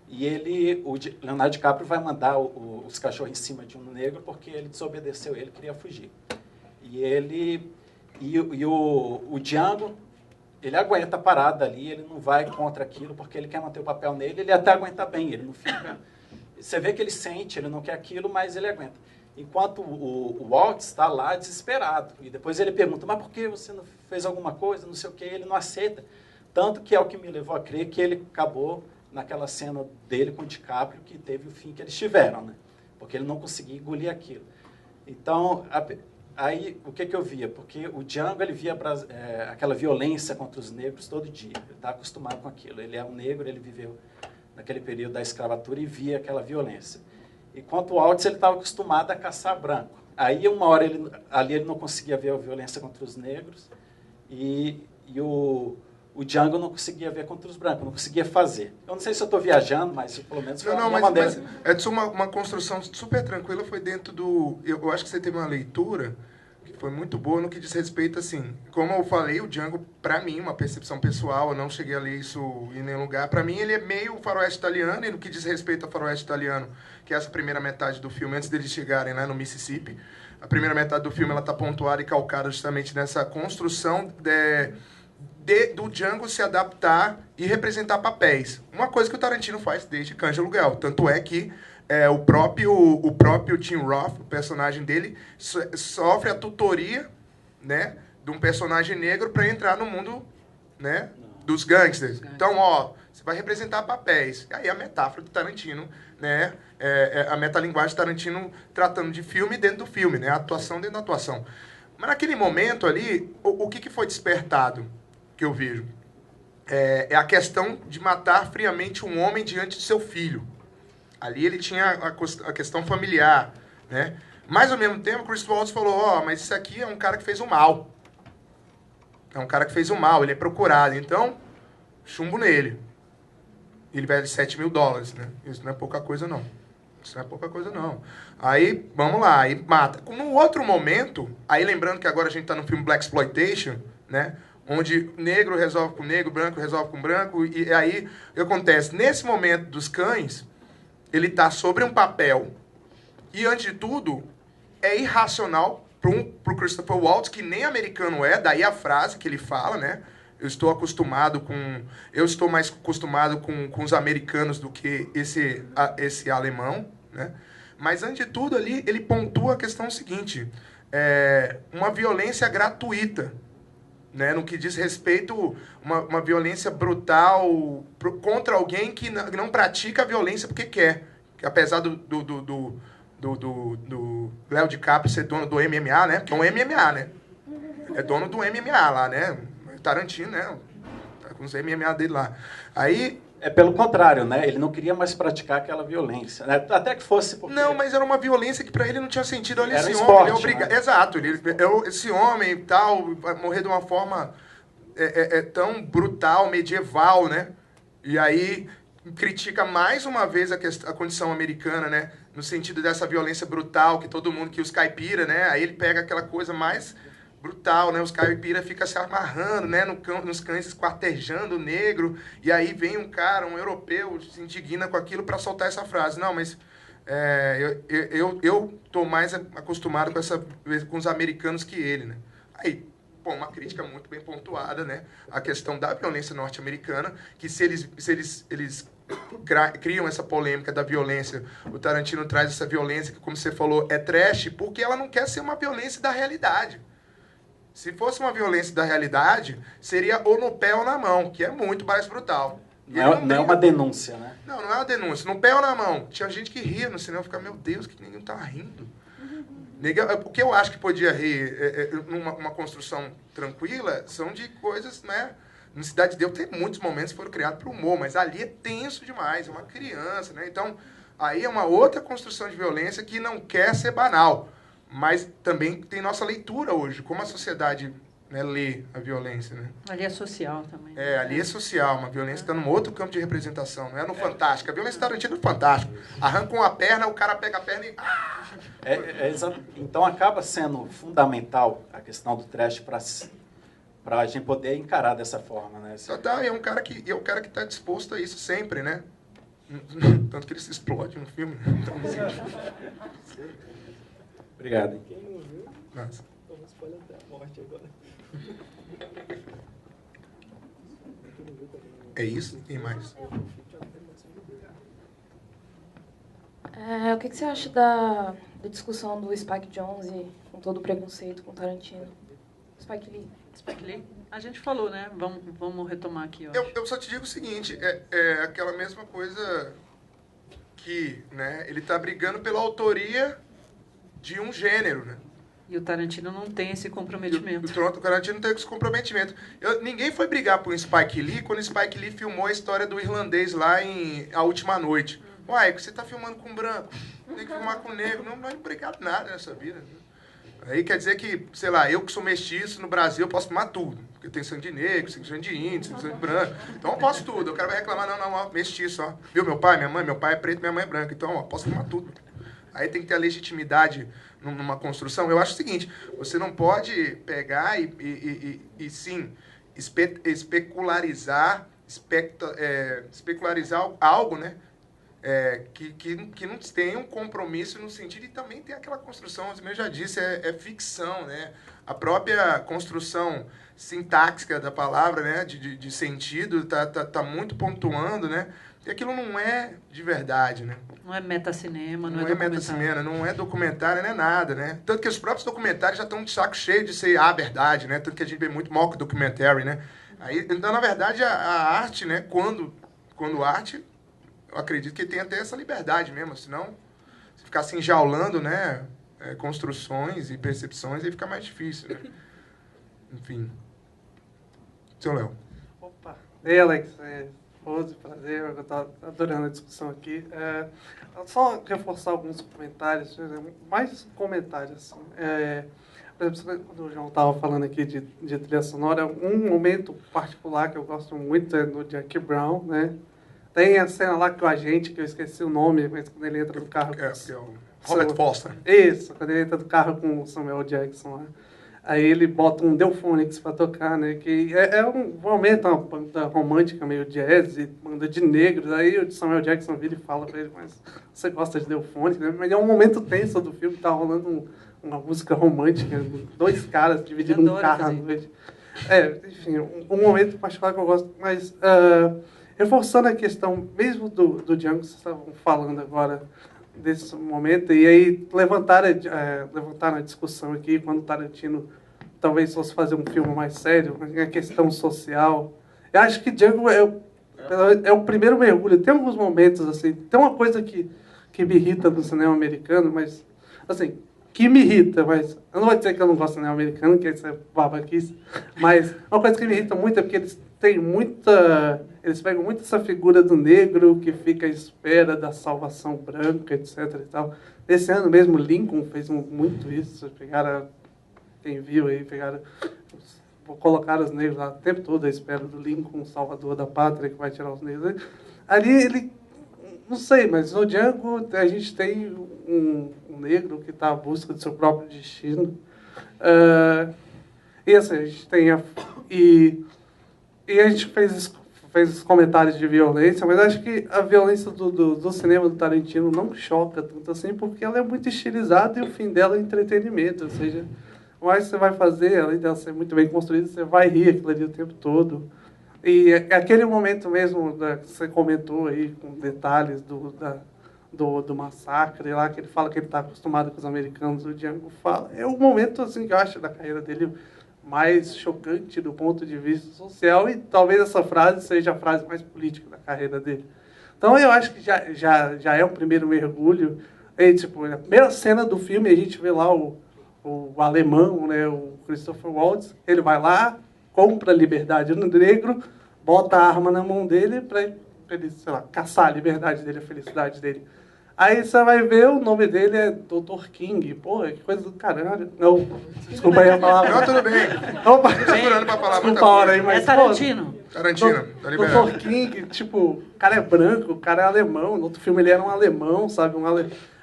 E o Leonardo DiCaprio vai mandar os cachorros em cima de um negro porque ele desobedeceu, ele queria fugir. O Django, ele aguenta a parada ali, ele não vai contra aquilo porque ele quer manter o papel nele, ele até aguenta bem, ele não fica... Você vê que ele sente, ele não quer aquilo, mas ele aguenta. Enquanto o Walt está lá desesperado. E depois ele pergunta, mas por que você não fez alguma coisa, não sei o quê, ele não aceita. Tanto que é o que me levou a crer que ele acabou naquela cena dele com o DiCaprio, que teve o fim que eles tiveram, né? Porque ele não conseguia engolir aquilo. Então, aí o que eu via? Porque o Django, ele via aquela violência contra os negros todo dia. Ele está acostumado com aquilo. Ele é um negro, ele viveu naquele período da escravatura e via aquela violência. Enquanto o Waltz, ele estava acostumado a caçar branco. Aí, uma hora, ele não conseguia ver a violência contra os negros e o Django não conseguia ver contra os brancos, não conseguia fazer. Eu não sei se eu estou viajando, mas pelo menos foi uma maneira. Mas uma construção super tranquila foi dentro do... Eu acho que você teve uma leitura que foi muito boa no que diz respeito, assim, como eu falei, o Django, para mim, uma percepção pessoal, eu não cheguei a ler isso em nenhum lugar, para mim ele é meio faroeste italiano, e no que diz respeito ao faroeste italiano, que é essa primeira metade do filme, antes deles chegarem lá no Mississippi, a primeira metade do filme ela está pontuada e calcada justamente nessa construção do Django se adaptar e representar papéis. Uma coisa que o Tarantino faz desde Cães de Aluguel. Tanto é que o próprio Tim Roth, o personagem dele, sofre a tutoria, né, de um personagem negro para entrar no mundo, né, dos gangsters. Então, você vai representar papéis. Aí a metáfora do Tarantino, né, a metalinguagem do Tarantino tratando de filme dentro do filme, né, a atuação dentro da atuação. Mas naquele momento ali, o que foi despertado? Que eu vejo é a questão de matar friamente um homem diante de seu filho. Ali ele tinha a questão familiar, né? Mas ao mesmo tempo, o Chris Waltz falou, mas isso aqui é um cara que fez o mal. É um cara que fez o mal, ele é procurado. Então, chumbo nele. Ele vai de $7 mil, né? Isso não é pouca coisa, não. Isso não é pouca coisa, não. Aí, vamos lá, aí mata. No outro momento, aí lembrando que agora a gente está no filme Blaxploitation, né? Onde negro resolve com negro, branco resolve com branco, e aí o que acontece? Nesse momento dos cães, ele está sobre um papel, e antes de tudo, é irracional para o Christopher Waltz, que nem americano é, daí a frase que ele fala, né? Eu estou mais acostumado com os americanos do que esse alemão, né? Mas antes de tudo ali, ele pontua a questão seguinte, uma violência gratuita, né, no que diz respeito uma violência brutal contra alguém que não pratica a violência porque quer. Que apesar do Léo DiCaprio ser dono do MMA, né? Que é um MMA, né? É dono do MMA lá, né? Tarantino, né? Tá com os MMA dele lá. Aí... É pelo contrário, né? Ele não queria mais praticar aquela violência, né? Até que fosse porque... Não, mas era uma violência que para ele não tinha sentido. Olha, era esse esporte, homem, ele é obrigado... né? Exato, esse homem e tal, vai morrer de uma forma tão brutal, medieval, né? E aí critica mais uma vez a condição americana, né? No sentido dessa violência brutal, que todo mundo, que os caipira, né? Aí ele pega aquela coisa mais brutal, né? Os caipira ficam se amarrando, né? Nos cães, esquartejando o negro. E aí vem um cara, um europeu, se indigna com aquilo para soltar essa frase. Não, mas eu tô mais acostumado com os americanos que ele, né? Aí, pô, uma crítica muito bem pontuada, né? A questão da violência norte-americana, que se eles criam essa polêmica da violência, o Tarantino traz essa violência que, como você falou, é trash, porque ela não quer ser uma violência da realidade. Se fosse uma violência da realidade, seria ou no pé ou na mão, que é muito mais brutal. Não é uma denúncia, né? Não é uma denúncia. No pé ou na mão. Tinha gente que ria no cinema, ficava, meu Deus, que ninguém tá rindo. O que eu acho que podia rir numa construção tranquila são de coisas, né? No Cidade de Deus tem muitos momentos que foram criados para o humor, mas ali é tenso demais, é uma criança, né? Então, aí é uma outra construção de violência que não quer ser banal. Mas também tem nossa leitura hoje, como a sociedade, né, lê a violência, né? Ali é social também. Ali é social, uma violência está num outro campo de representação, não é no fantástico. A violência Tarantino é no fantástico. Arranca uma perna, o cara pega a perna e... Então acaba sendo fundamental a questão do trash para a gente poder encarar dessa forma, né? É um cara que está disposto a isso sempre, né? Tanto que ele se explode no filme. Então, obrigado. Quem não viu, nossa. Vamos spoiler até a morte agora. É isso? Tem mais? O que você acha da discussão do Spike Jonze com todo o preconceito com Tarantino? Spike Lee. A gente falou, né? Vamos retomar aqui. Eu só te digo o seguinte, é aquela mesma coisa que, né, ele está brigando pela autoria de um gênero, né? E o Tarantino não tem esse comprometimento. O Tarantino não tem esse comprometimento. Ninguém foi brigar por um Spike Lee quando o Spike Lee filmou a história do irlandês lá em A Última Noite. Uai, você está filmando com branco, tem que filmar com negro. Não é obrigado nada nessa vida. Aí quer dizer que, sei lá, eu que sou mestiço no Brasil, eu posso filmar tudo. Porque tem sangue de negro, sangue de índio, sangue de branco. Então eu posso tudo. O cara vai reclamar, não, mestiço, ó. Viu, meu pai, minha mãe? Meu pai é preto, minha mãe é branca. Então, ó, posso filmar tudo. Aí tem que ter a legitimidade numa construção. Eu acho o seguinte, você não pode pegar e sim, especularizar algo, né? Que não tem um compromisso no sentido, e também tem aquela construção, como eu já disse, é ficção, né? A própria construção sintáxica da palavra, né? De sentido, tá muito pontuando, né? E aquilo não é de verdade, né? Não é metacinema, não é metacinema, não é documentário, não é nada, né? Tanto que os próprios documentários já estão de saco cheio de ser a verdade, né? Tanto que a gente vê muito mock documentary, né? Então, na verdade, a arte, né? Quando arte, eu acredito que tem até essa liberdade mesmo, senão, se ficar se enjaulando, né? Construções e percepções, aí fica mais difícil, né? Enfim. Seu Léo. Opa. Ei, Alex. Rose, prazer, eu estou adorando a discussão aqui. Só reforçar alguns comentários, mais comentários. Assim. Por exemplo, quando o João estava falando aqui de trilha sonora, um momento particular que eu gosto muito é no Jackie Brown, né? Tem a cena lá que o agente, que eu esqueci o nome, mas quando ele entra no carro... É o Robert Foster. Isso, quando ele entra no carro com o Samuel Jackson lá. Aí ele bota um Delphonics para tocar, né? Que é um momento, uma banda romântica, meio jazz, banda de negros. Aí o Samuel Jackson vira e fala para ele, mas você gosta de Delphonics, né? Mas é um momento tenso do filme, tá rolando uma música romântica, dois caras dividindo um carro à noite. Enfim, um momento particular que eu gosto. Mas, reforçando a questão mesmo do Django que vocês estavam falando agora, desse momento, e aí levantaram a discussão aqui, quando o Tarantino talvez fosse fazer um filme mais sério, a questão social. Eu acho que Django é o primeiro mergulho. Tem alguns momentos, assim, tem uma coisa que que me irrita no cinema americano, mas, assim, que me irrita, mas eu não vou dizer que eu não gosto do cinema americano, que isso é babaquice, mas uma coisa que me irrita muito é porque eles pegam muito essa figura do negro que fica à espera da salvação branca, etc. e tal. Esse ano mesmo, Lincoln fez muito isso. Pegaram, quem viu aí, colocaram os negros lá o tempo todo à espera do Lincoln, salvador da pátria, que vai tirar os negros. Ali ele, não sei, mas no Django a gente tem um negro que está à busca do seu próprio destino. E assim, a gente tem e a gente fez os comentários de violência, mas acho que a violência do cinema do Tarantino não choca tanto assim, porque ela é muito estilizada e o fim dela é entretenimento. Ou seja, o mais que você vai fazer, além dela ser muito bem construída, você vai rir aquilo ali o tempo todo. E aquele momento mesmo que você comentou aí, com detalhes do massacre lá, que ele fala que ele está acostumado com os americanos, o Django fala, é o momento assim, que eu acho da carreira dele mais chocante do ponto de vista social, e talvez essa frase seja a frase mais política da carreira dele. Então eu acho que já é um primeiro mergulho. E, tipo, na primeira cena do filme a gente vê lá o alemão, né, o Christopher Waltz, ele vai lá, compra a liberdade no negro, bota a arma na mão dele para ele, sei lá, caçar a liberdade dele, a felicidade dele. Aí você vai ver, o nome dele é Dr. King. Pô, que coisa do caralho. Não, desculpa aí a palavra. Não, tudo bem. Opa, segurando pra falar desculpa a hora aí, mas... É Tarantino. Tarantino, tá liberado. Dr. King, tipo, o cara é branco, o cara é alemão. No outro filme ele era um alemão, sabe?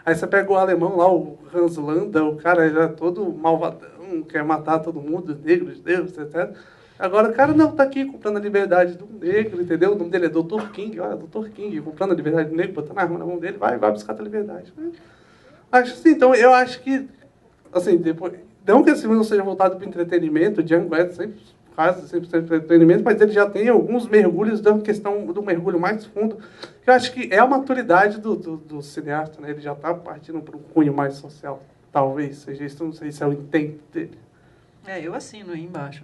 Aí você pega o alemão lá, o Hans Landa, o cara já é todo malvadão, quer matar todo mundo, negros, Deus, etc. Agora o cara não tá aqui comprando a liberdade do negro, entendeu? O nome dele é Dr. King, olha, Dr. King, comprando a liberdade do negro, botando a arma na mão dele, vai buscar a liberdade. Acho assim, então eu acho que, assim, depois, não que esse filme não seja voltado para o entretenimento, o Django é quase 100% entretenimento, mas ele já tem alguns mergulhos da questão do mergulho mais fundo, que eu acho que é a maturidade do cineasta, né? Ele já está partindo para um cunho mais social, talvez seja isso, não sei se é o intento dele. Eu assino aí embaixo.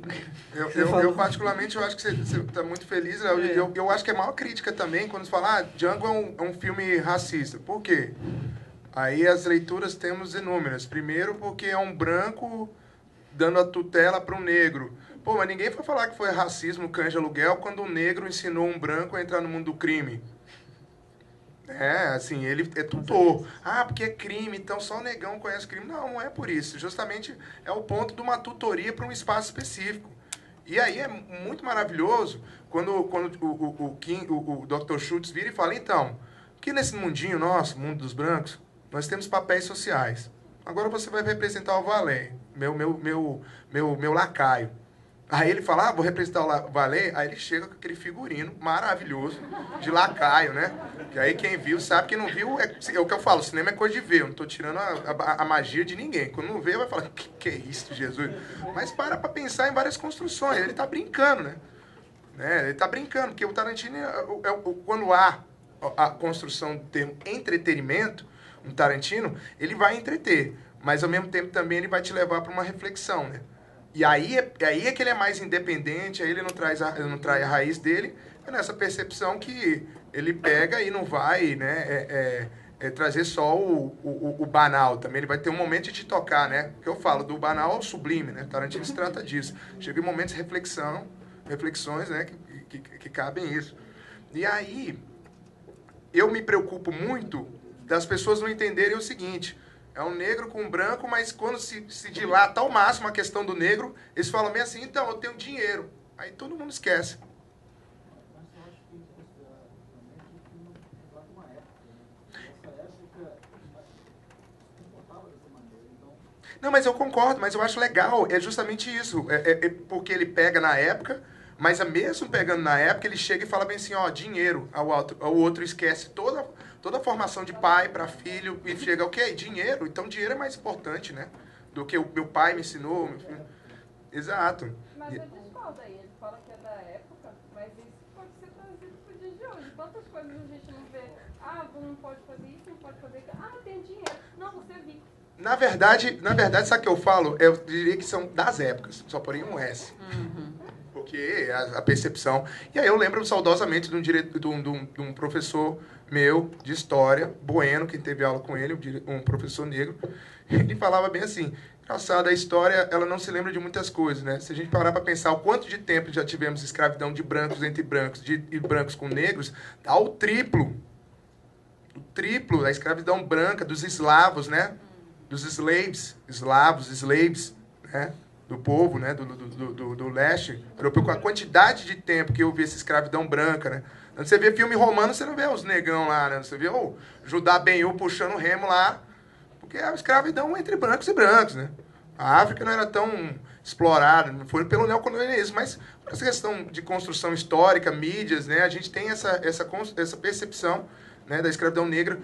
Eu particularmente, eu acho que você está muito feliz. Eu acho que é a maior crítica também quando você fala Django é um filme racista. Por quê? Aí as leituras temos inúmeras. Primeiro, porque é um branco dando a tutela para um negro. Pô, mas ninguém foi falar que foi racismo Cães de Aluguel quando um negro ensinou um branco a entrar no mundo do crime. Assim, ele é tutor. Porque é crime, então só o negão conhece crime. Não é por isso. Justamente é o ponto de uma tutoria para um espaço específico. E aí é muito maravilhoso quando o Dr. Schultz vira e fala, então, que nesse mundinho nosso, mundo dos brancos, nós temos papéis sociais. Agora você vai representar o valet, meu lacaio. Aí ele fala, vou representar o valet. Aí ele chega com aquele figurino maravilhoso de lacaio, né? E aí quem viu sabe, quem não viu, é o que eu falo, o cinema é coisa de ver. Eu não estou tirando a magia de ninguém. Quando não vê, vai falar, que é isso, Jesus? Mas para pensar em várias construções. Ele está brincando, né? Ele está brincando, porque o Tarantino, quando há a construção do termo entretenimento, no Tarantino, ele vai entreter. Mas, ao mesmo tempo, também ele vai te levar para uma reflexão, né? E aí é que ele é mais independente, aí ele não traz a raiz dele, é nessa percepção que ele pega e não vai, né, trazer só o banal. Também ele vai ter um momento de te tocar, né? Que eu falo, do banal ao sublime, né? Tarantino se trata disso. Chega em momentos de reflexões, né, que cabem isso. E aí, eu me preocupo muito das pessoas não entenderem o seguinte... É um negro com um branco, mas quando se dilata ao máximo a questão do negro, eles falam bem assim, então, eu tenho dinheiro. Aí todo mundo esquece. Não, mas eu concordo, mas eu acho legal, é justamente isso. Porque ele pega na época, mas mesmo pegando na época, ele chega e fala bem assim, dinheiro. O outro esquece toda a formação de pai para filho e chega, ok, dinheiro. Então, dinheiro é mais importante, né? Do que o meu pai me ensinou. Exato. Mas eu discordo aí. Ele fala que é da época, mas isso pode ser trazido para o dia de hoje. Quantas coisas a gente não vê? Não pode fazer isso, não pode fazer aquilo. Tem dinheiro. Não, você é rico. Na verdade, sabe o que eu falo? Eu diria que são das épocas. Só porém um S. Porque a percepção... E aí eu lembro saudosamente de um professor meu de história, Bueno, quem teve aula com ele, um professor negro, ele falava bem assim, engraçado, a história ela não se lembra de muitas coisas, né? Se a gente parar para pensar o quanto de tempo já tivemos escravidão de brancos entre brancos e brancos com negros, dá o triplo da escravidão branca dos eslavos, né? Dos slaves, né? Do povo, né? Do leste europeu, com a quantidade de tempo que eu vi essa escravidão branca, né? Quando você vê filme romano, você não vê os negão lá, né? Você vê o Judá Ben-Hur puxando o remo lá, porque é a escravidão entre brancos e brancos, né? A África não era tão explorada, não foi pelo neocolonialismo, mas por essa questão de construção histórica, mídias, né? A gente tem essa percepção, né, da escravidão negra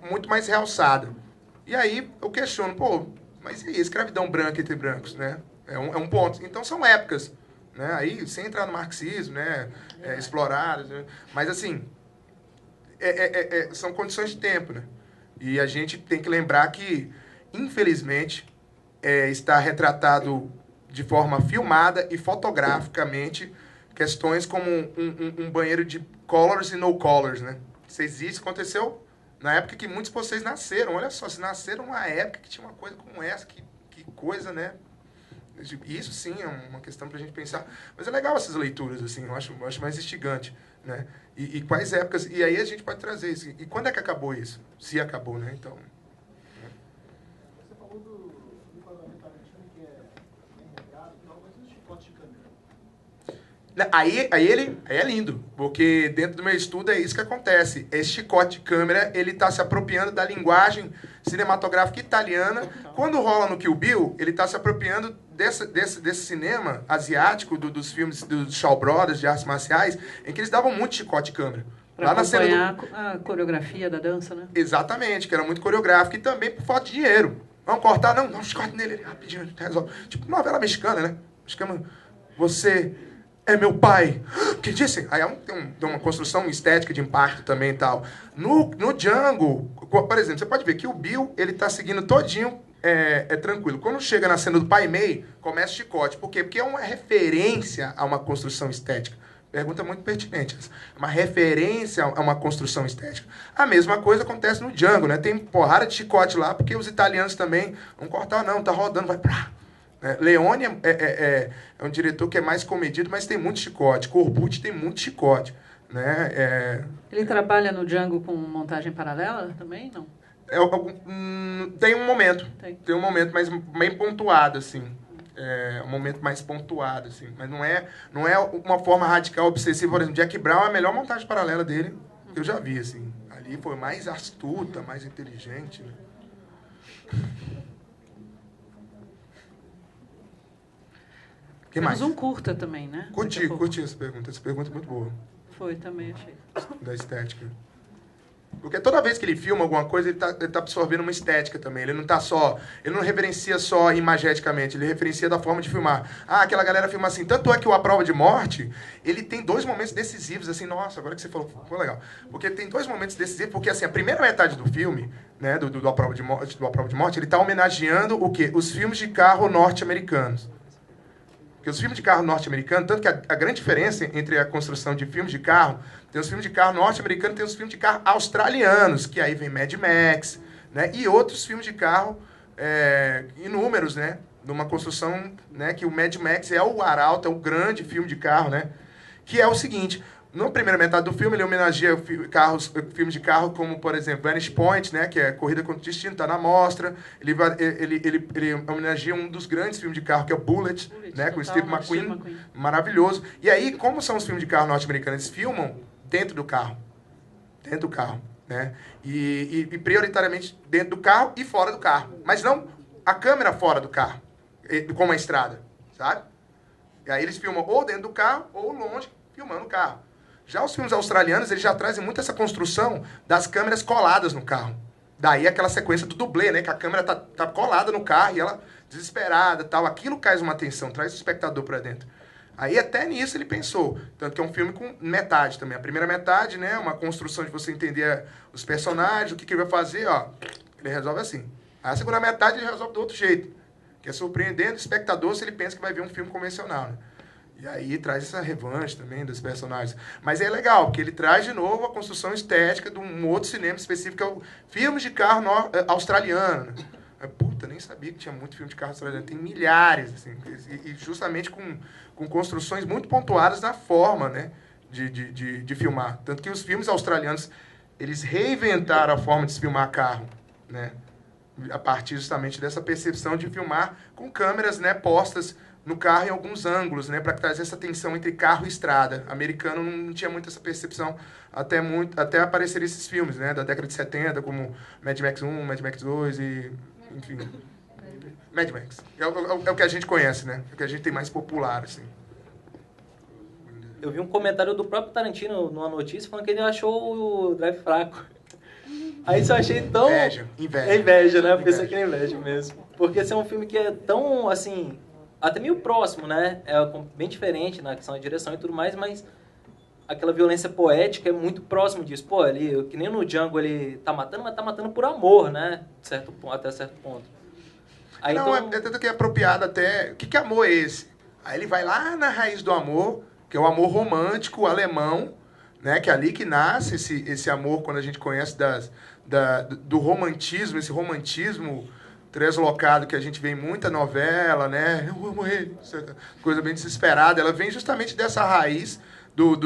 muito mais realçada. E aí eu questiono, pô, mas e aí, escravidão branca entre brancos, né? É um ponto. Então são épocas, né? Aí, sem entrar no marxismo, né? Exploradas, né? Mas assim, são condições de tempo, né? E a gente tem que lembrar que, infelizmente, está retratado de forma filmada e fotograficamente questões como um banheiro de colors e no colors, né? Isso existe, aconteceu na época que muitos de vocês nasceram. Olha só, se nasceram numa época que tinha uma coisa como essa, que coisa, né? Isso sim é uma questão para a gente pensar. Mas é legal essas leituras, assim, eu acho mais instigante, né? E quais épocas... E aí a gente pode trazer isso. E quando é que acabou isso? Se acabou, né? Então... Você falou do Tarantino, que é bem regrado e tal, mas e o chicote de câmera? Aí é lindo, porque dentro do meu estudo é isso que acontece. Esse chicote de câmera, ele está se apropriando da linguagem cinematográfica italiana. Quando rola no Kill Bill, ele está se apropriando desse cinema asiático, dos filmes dos Shaw Brothers, de artes marciais, em que eles davam muito chicote de câmera. Para acompanhar a coreografia da dança, né? Exatamente, que era muito coreográfico. E também por falta de dinheiro. Vamos cortar? Não, dá um chicote nele, rapidinho, resolve. Tipo novela mexicana, né? Mexicana, você... é meu pai. O que disse? Aí tem uma construção estética de impacto também e tal. No Django, por exemplo, você pode ver que o Bill, ele tá seguindo todinho, tranquilo. Quando chega na cena do Pai Mei, começa o chicote. Por quê? Porque é uma referência a uma construção estética. Pergunta muito pertinente. Uma referência a uma construção estética. A mesma coisa acontece no Django, né? Tem porrada de chicote lá, porque os italianos também vão cortar, não, tá rodando, vai pra... Leone é um diretor que é mais comedido, mas tem muito chicote. Corbucci tem muito chicote, né? Ele trabalha no Django com montagem paralela também, não? Tem um momento. Tem um momento, mas bem pontuado, assim. Um momento mais pontuado, assim. Mas não é uma forma radical, obsessiva. Por exemplo, Jack Brown é a melhor montagem paralela dele que eu já vi, assim. Ali foi mais astuta, mais inteligente, né? Que Temos mais? um curta também, né? Curti essa pergunta. Essa pergunta é muito boa. Foi, também achei. Da estética. Porque toda vez que ele filma alguma coisa, ele tá absorvendo uma estética também. Ele não referencia só imageticamente, ele referencia da forma de filmar. Ah, aquela galera filma assim. Tanto é que o A Prova de Morte, ele tem 2 momentos decisivos, assim, nossa, agora que você falou, ficou legal. Porque ele tem 2 momentos decisivos, porque assim, a primeira metade do filme, né, do A Prova de Morte, ele tá homenageando o quê? Os filmes de carro norte-americanos. Porque os filmes de carro norte-americanos, tanto que a grande diferença entre a construção de filmes de carro, tem os filmes de carro norte-americanos, tem os filmes de carro australianos, que aí vem Mad Max, né, e outros filmes de carro inúmeros, né, numa construção, né, que o Mad Max é o arauto, é o grande filme de carro, né, que é o seguinte... Na primeira metade do filme, ele homenageia filmes de carro como, por exemplo, Vanish Point, né, que é Corrida contra o Destino, está na mostra. Ele homenageia um dos grandes filmes de carro, que é o Bullet, né, com o Steve McQueen, maravilhoso. E aí, como são os filmes de carro norte-americanos? Eles filmam dentro do carro, né, e prioritariamente dentro do carro e fora do carro. Mas não a câmera fora do carro, como a estrada, sabe? E aí eles filmam ou dentro do carro ou longe, filmando o carro. Já os filmes australianos, eles já trazem muito essa construção das câmeras coladas no carro. Daí aquela sequência do dublê, né? Que a câmera tá colada no carro e ela desesperada, tal. Aquilo traz uma atenção, traz o espectador para dentro. Aí até nisso ele pensou. Tanto que é um filme com metade também. A primeira metade, né? Uma construção de você entender os personagens, o que ele vai fazer, ó. Ele resolve assim. Aí a segunda metade ele resolve do outro jeito. Que é surpreendendo o espectador se ele pensa que vai ver um filme convencional, né? E aí traz essa revanche também dos personagens. Mas é legal, porque ele traz de novo a construção estética de um outro cinema específico, que é o filme de carro australiano. Puta, nem sabia que tinha muito filme de carro australiano. Tem milhares, assim, e justamente com construções muito pontuadas na forma, né, de filmar. Tanto que os filmes australianos, eles reinventaram a forma de se filmar carro, né, a partir justamente dessa percepção de filmar com câmeras, né, postas no carro em alguns ângulos, né, para trazer essa tensão entre carro e estrada. O americano não tinha muito essa percepção até aparecer esses filmes, né, da década de 70, como Mad Max 1, Mad Max 2 e, enfim, Mad Max. É o que a gente conhece, né, é o que a gente tem mais popular, assim. Eu vi um comentário do próprio Tarantino numa notícia falando que ele achou o Drive fraco. Aí isso eu achei tão... Inveja. É inveja, né? Porque isso aqui é inveja mesmo. Porque esse é um filme que é tão, assim, até meio próximo, né? É bem diferente na questão da direção e tudo mais, mas aquela violência poética é muito próximo disso. Pô, ali, que nem no Django ele tá matando, mas tá matando por amor, né? Até certo ponto. Aí, não, então... é tanto que é apropriado até... O que amor é esse? Aí ele vai lá na raiz do amor, que é o amor romântico alemão, né? Que é ali que nasce esse amor, quando a gente conhece do romantismo, esse romantismo translocado que a gente vê em muita novela, né? Eu amo ele, coisa bem desesperada. Ela vem justamente dessa raiz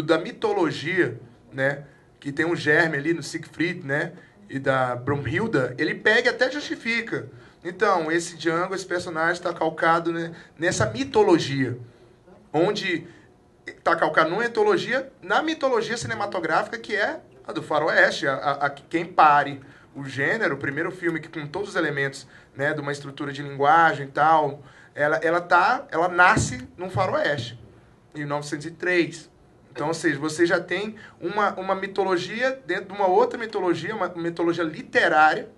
da mitologia, né? Que tem um germe ali no Siegfried, né? E da Brunhilde, ele pega e até justifica. Então, esse Django, esse personagem está calcado, né, nessa mitologia, onde está calcado na mitologia cinematográfica que é a do faroeste, quem pare o gênero, o primeiro filme que com todos os elementos, né, de uma estrutura de linguagem e tal, ela nasce num faroeste, em 1903. Então, ou seja, você já tem uma mitologia dentro de uma outra mitologia, uma mitologia literária,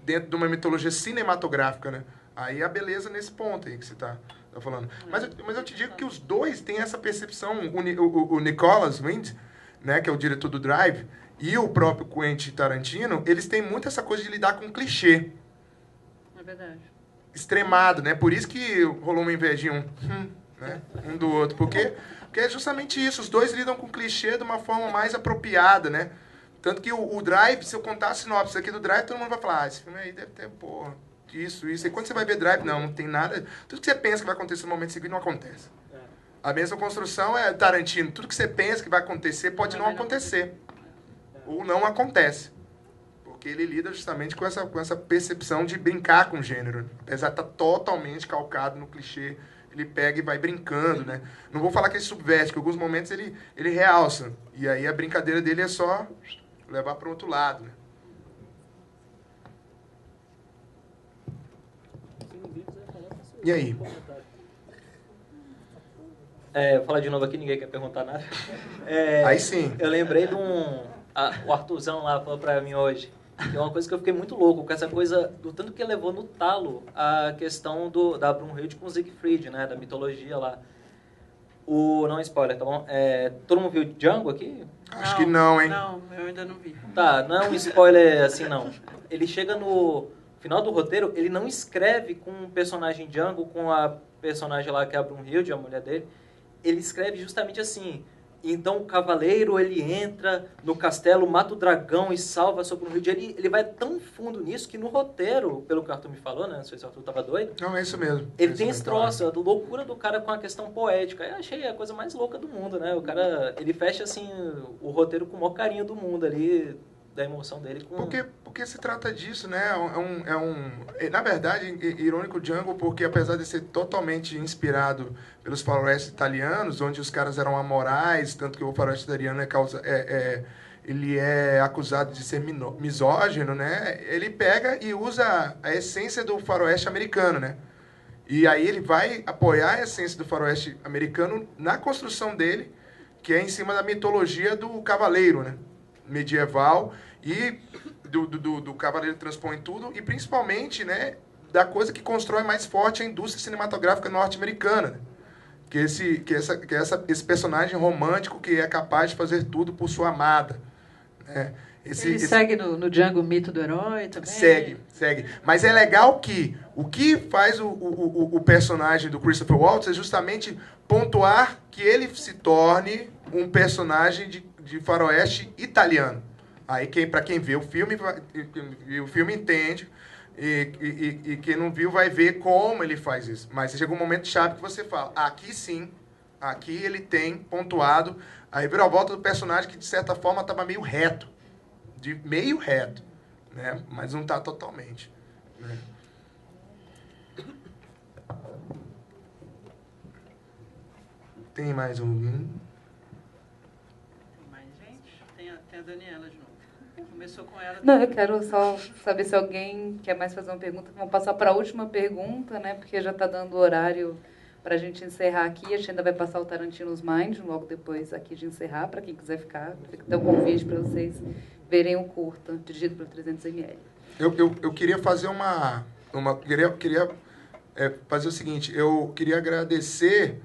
dentro de uma mitologia cinematográfica, né? Aí a beleza nesse ponto aí que você está falando. Mas eu te digo que os dois têm essa percepção. O Nicholas Wind, né, que é o diretor do Drive, e o próprio Quentin Tarantino, eles têm muito essa coisa de lidar com clichê. É verdade. Extremado, né? Por isso que rolou uma invejinha né, um do outro. Porque é justamente isso. Os dois lidam com clichê de uma forma mais apropriada, né? Tanto que o Drive, se eu contar a sinopse aqui do Drive, todo mundo vai falar, esse filme aí deve ter, porra, isso. E quando você vai ver Drive, não tem nada. Tudo que você pensa que vai acontecer no momento seguinte não acontece. A mesma construção é Tarantino. Tudo que você pensa que vai acontecer pode não acontecer. Ou não acontece. Porque ele lida justamente com essa percepção de brincar com o gênero. Apesar de estar totalmente calcado no clichê, ele pega e vai brincando, né? Não vou falar que ele subverte, que em alguns momentos ele realça. E aí a brincadeira dele é só levar para o outro lado, né? E aí? Vou falar de novo aqui, ninguém quer perguntar nada. Aí sim. Eu lembrei de o Arthurzão lá falou pra mim hoje. Que é uma coisa que eu fiquei muito louco, com essa coisa do tanto que levou no talo a questão da Brunhilde com o Siegfried, né? Da mitologia lá. Não é spoiler, tá bom? Todo mundo viu Django aqui? Acho que não, hein? Não, eu ainda não vi. Tá, não é um spoiler assim, não. Ele chega no final do roteiro, ele não escreve com o personagem Django, com a personagem lá que é a Brunhilde, a mulher dele. Ele escreve justamente assim. Então o cavaleiro, ele entra no castelo, mata o dragão e salva sobre o rio. Ele vai tão fundo nisso que no roteiro, pelo que o Arthur me falou, né? Não sei se o Arthur tava doido. Não, é isso mesmo. Ele tem esse troço, a loucura do cara com a questão poética. Eu achei a coisa mais louca do mundo, né? O cara, ele fecha assim o roteiro com o maior carinho do mundo ali, da emoção dele. Porque se trata disso, né? Na verdade, irônico Django, porque apesar de ser totalmente inspirado pelos faroestes italianos, onde os caras eram amorais, tanto que o faroeste italiano ele é acusado de ser misógino, né? Ele pega e usa a essência do faroeste americano, né? E aí ele vai apoiar a essência do faroeste americano na construção dele, que é em cima da mitologia do cavaleiro, né? Medieval, e do cavaleiro transpõe tudo, e principalmente, né, da coisa que constrói mais forte a indústria cinematográfica norte-americana, né? Que esse personagem romântico que é capaz de fazer tudo por sua amada, né? Ele segue no Django o mito do herói também? Segue. Mas é legal que o que faz o personagem do Christopher Waltz é justamente pontuar que ele se torne um personagem de faroeste italiano. Aí para quem vê o filme, entende, e quem não viu vai ver como ele faz isso. Mas chega um momento chave que você fala, aqui sim, aqui ele tem pontuado a reviravolta do personagem que, de certa forma, estava meio reto. Né? Mas não está totalmente. Né? Tem mais alguém? Tem mais gente? Tem a Daniela de novo. Começou com ela. Não, eu quero só saber se alguém quer mais fazer uma pergunta. Vamos passar para a última pergunta, né? Porque já está dando horário para a gente encerrar aqui. A gente ainda vai passar o Tarantino's Mind logo depois aqui de encerrar, para quem quiser ficar. Fica até um convite para vocês verem o curta, dirigido pelo 300ml. Eu queria fazer queria fazer o seguinte, eu queria agradecer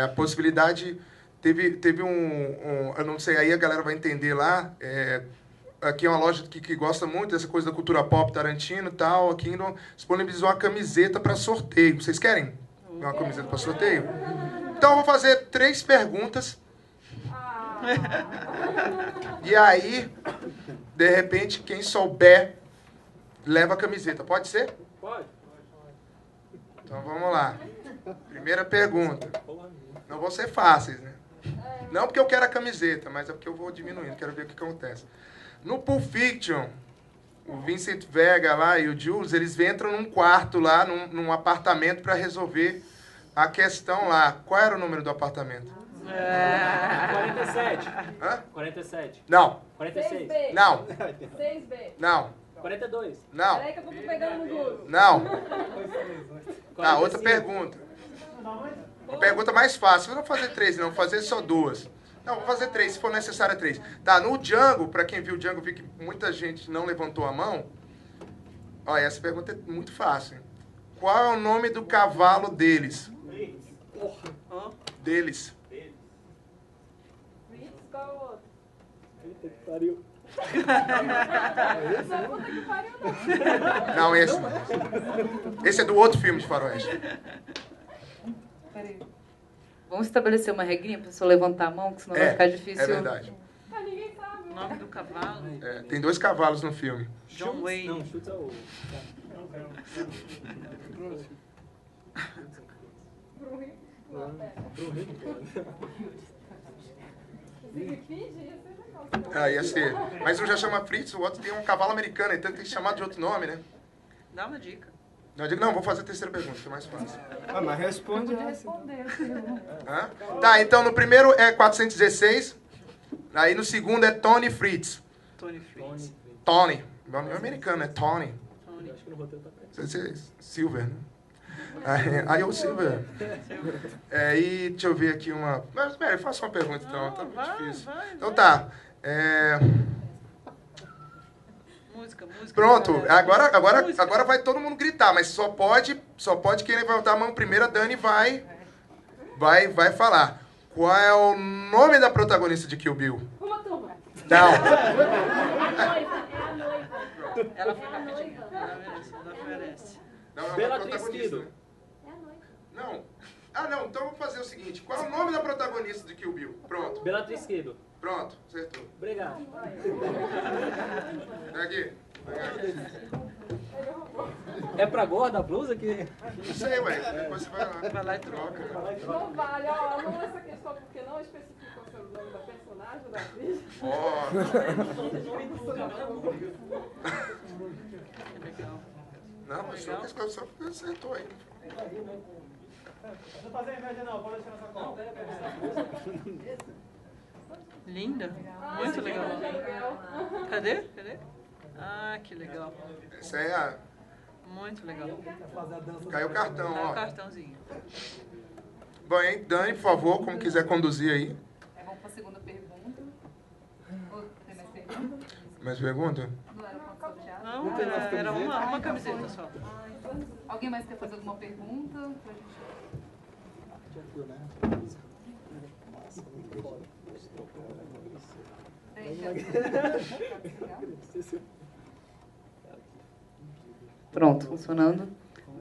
a possibilidade, teve eu não sei, aí a galera vai entender lá, aqui é uma loja que gosta muito dessa coisa da cultura pop, Tarantino e tal, aqui disponibilizou uma camiseta para sorteio. Vocês querem uma camiseta para sorteio? Então eu vou fazer 3 perguntas. E aí, de repente, quem souber, leva a camiseta. Pode ser? Pode. Então vamos lá. Primeira pergunta. Não vão ser fáceis, né? Não porque eu quero a camiseta, mas é porque eu vou diminuindo, quero ver o que acontece. No Pulp Fiction, o Vincent Vega lá e o Jules, eles entram num quarto lá, num apartamento para resolver a questão lá. Qual era o número do apartamento? 47. Hã? 47. Não. 46. 6B. Não. 6B. Não. 42. Não. Peraí que eu tô pegando no Google. Não. Tá, outra pergunta. Uma pergunta mais fácil. Eu não vou fazer 3, não. Vou fazer só 2. Não, vou fazer 3, se for necessário 3. Tá, no Django, pra quem viu o Django, vi que muita gente não levantou a mão. Olha, essa pergunta é muito fácil. Hein? Qual é o nome do cavalo deles? Deles. Qual é o outro? Puta que pariu. Puta que pariu, Não, esse. Esse é do outro filme de faroeste. Peraí. Vamos estabelecer uma regrinha para a pessoa levantar a mão, que senão vai ficar difícil. É verdade. Ah, ninguém sabe. O nome do cavalo? Tem 2 cavalos no filme. John Wayne. Não, chuta o... Ia ser. Mas um já chama Fritz, o outro tem um cavalo americano, então tem que chamar de outro nome, né? Dá uma dica. Não, eu digo, não, vou fazer a terceira pergunta, que é mais fácil. Mas responde. Hã? Tá, então no primeiro é 416, aí no segundo é Tony Fritz. Tony Fritz. Tony. Meu nome é americano, é Tony. Acho que no roteiro tá Silver, né? Aí o Silver. E deixa eu ver aqui uma... Mas, Mary, faça uma pergunta então, tá muito difícil. Então tá. Música. Pronto, agora vai todo mundo gritar, mas só pode quem levantar a mão primeiro, a Dani vai falar. Qual é o nome da protagonista de Kill Bill? Uma turma. Não. É a noiva. Ela foi rapidinho. Ela oferece. Não, é uma Bellatrix protagonista. Kiddo. É a noiva. Não. Não, então vamos fazer o seguinte. Qual é o nome da protagonista de Kill Bill? Pronto. Bellatrix Kiddo. Pronto, acertou. Obrigado. Aqui. É pra gorda a blusa que... Não sei, ué. Depois você vai lá. Vai lá e troca. Não vale, ó, não essa questão porque não especifica o nome da personagem, da atriz. Não, mas só que só acertou aí. Não fazer inveja não, pode deixar na sacola. Linda. Muito legal. Cadê? Ah, que legal. Essa é a... Muito legal. Caiu o cartão, Caiu ó. o cartãozinho. Bom, hein? Dani, por favor, como quiser conduzir aí. Vamos para a segunda pergunta. Tem mais pergunta? Mais pergunta? Não era ponto sorteado? Não, era uma camiseta só. Alguém mais quer fazer alguma pergunta? Pra gente... Pronto, funcionando.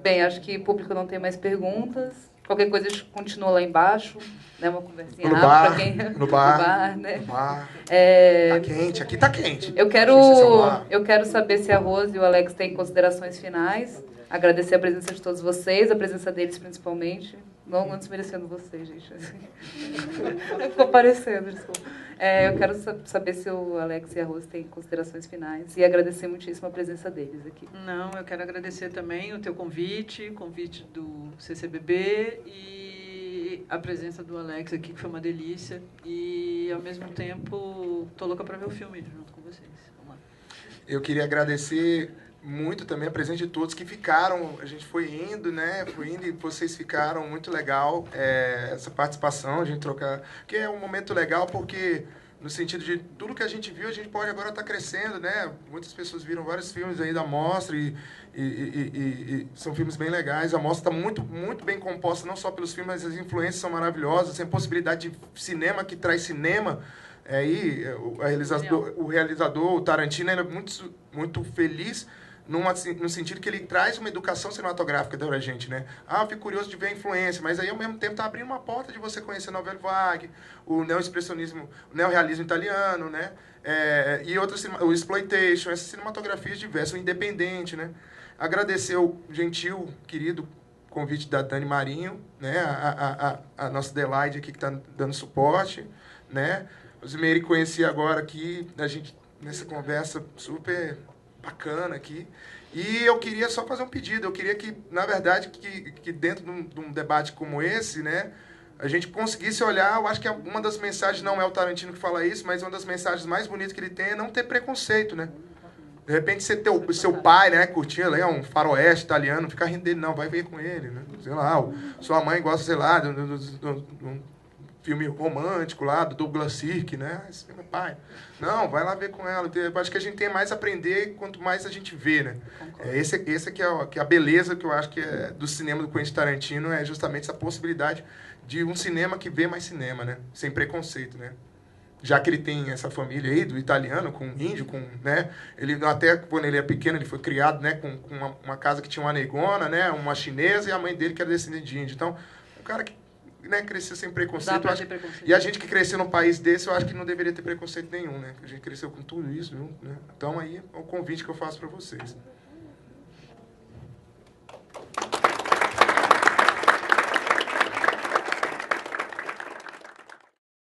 Bem, acho que o público não tem mais perguntas. Qualquer coisa a gente continua lá embaixo, né? Uma conversinha rápida para quem... No bar, né? No bar. Tá quente, aqui tá quente. Eu quero saber se a Rose e o Alex têm considerações finais. Agradecer a presença de todos vocês, a presença deles principalmente. Não desmerecendo vocês, gente. Ficou parecendo, desculpa. Eu quero saber se o Alex e a Rose têm considerações finais e agradecer muitíssimo a presença deles aqui. Não, eu quero agradecer também o teu convite do CCBB e a presença do Alex aqui, que foi uma delícia. E, ao mesmo tempo, estou louca para ver o filme junto com vocês. Vamos lá. Eu queria agradecer muito também a presença de todos que ficaram. A gente foi indo, né? Foi indo e vocês ficaram. Muito legal essa participação, a gente trocar. Que é um momento legal porque, no sentido de tudo que a gente viu, a gente pode agora estar crescendo, né? Muitas pessoas viram vários filmes aí da mostra e são filmes bem legais. A mostra está muito, muito bem composta, não só pelos filmes, mas as influências são maravilhosas. Tem possibilidade de cinema que traz cinema. Aí o realizador, o Tarantino, ele é muito, muito feliz no sentido que ele traz uma educação cinematográfica para a gente, né? Eu fico curioso de ver a influência, mas aí, ao mesmo tempo, está abrindo uma porta de você conhecer Nouvelle Vague, o neo-expressionismo, o neorrealismo italiano, né? E outras, o exploitation, essas cinematografias diversas, o independente, né? Agradecer o gentil, querido convite da Dani Marinho, né? A nossa Adelaide aqui que está dando suporte, né? O Zimeiri conheci agora aqui, a gente, nessa conversa super bacana aqui. E eu queria só fazer um pedido. Eu queria que, na verdade, que dentro de um debate como esse, né, a gente conseguisse olhar. Eu acho que uma das mensagens, não é o Tarantino que fala isso, mas uma das mensagens mais bonitas que ele tem é não ter preconceito, né? De repente, você ter o seu pai, né, curtindo ali, um faroeste italiano, ficar rindo dele, não, vai ver com ele, né? Sei lá, sua mãe gosta, sei lá, de um filme romântico lá, do Douglas Sirk, né? Esse filme é pai. Não, vai lá ver com ela. Eu acho que a gente tem mais a aprender quanto mais a gente vê, né? Esse que é a beleza que eu acho que é do cinema do Quentin Tarantino, é justamente essa possibilidade de um cinema que vê mais cinema, né? Sem preconceito, né? Já que ele tem essa família aí, do italiano, com índio, com, né? Ele, até quando ele é pequeno, ele foi criado, né, com uma casa que tinha uma negona, né? Uma chinesa, e a mãe dele que era descendente de índio. Então, um cara que, né, cresceu sem preconceito. E a gente que cresceu num país desse, eu acho que não deveria ter preconceito nenhum, né? A gente cresceu com tudo isso, né? Então, aí é o convite que eu faço para vocês.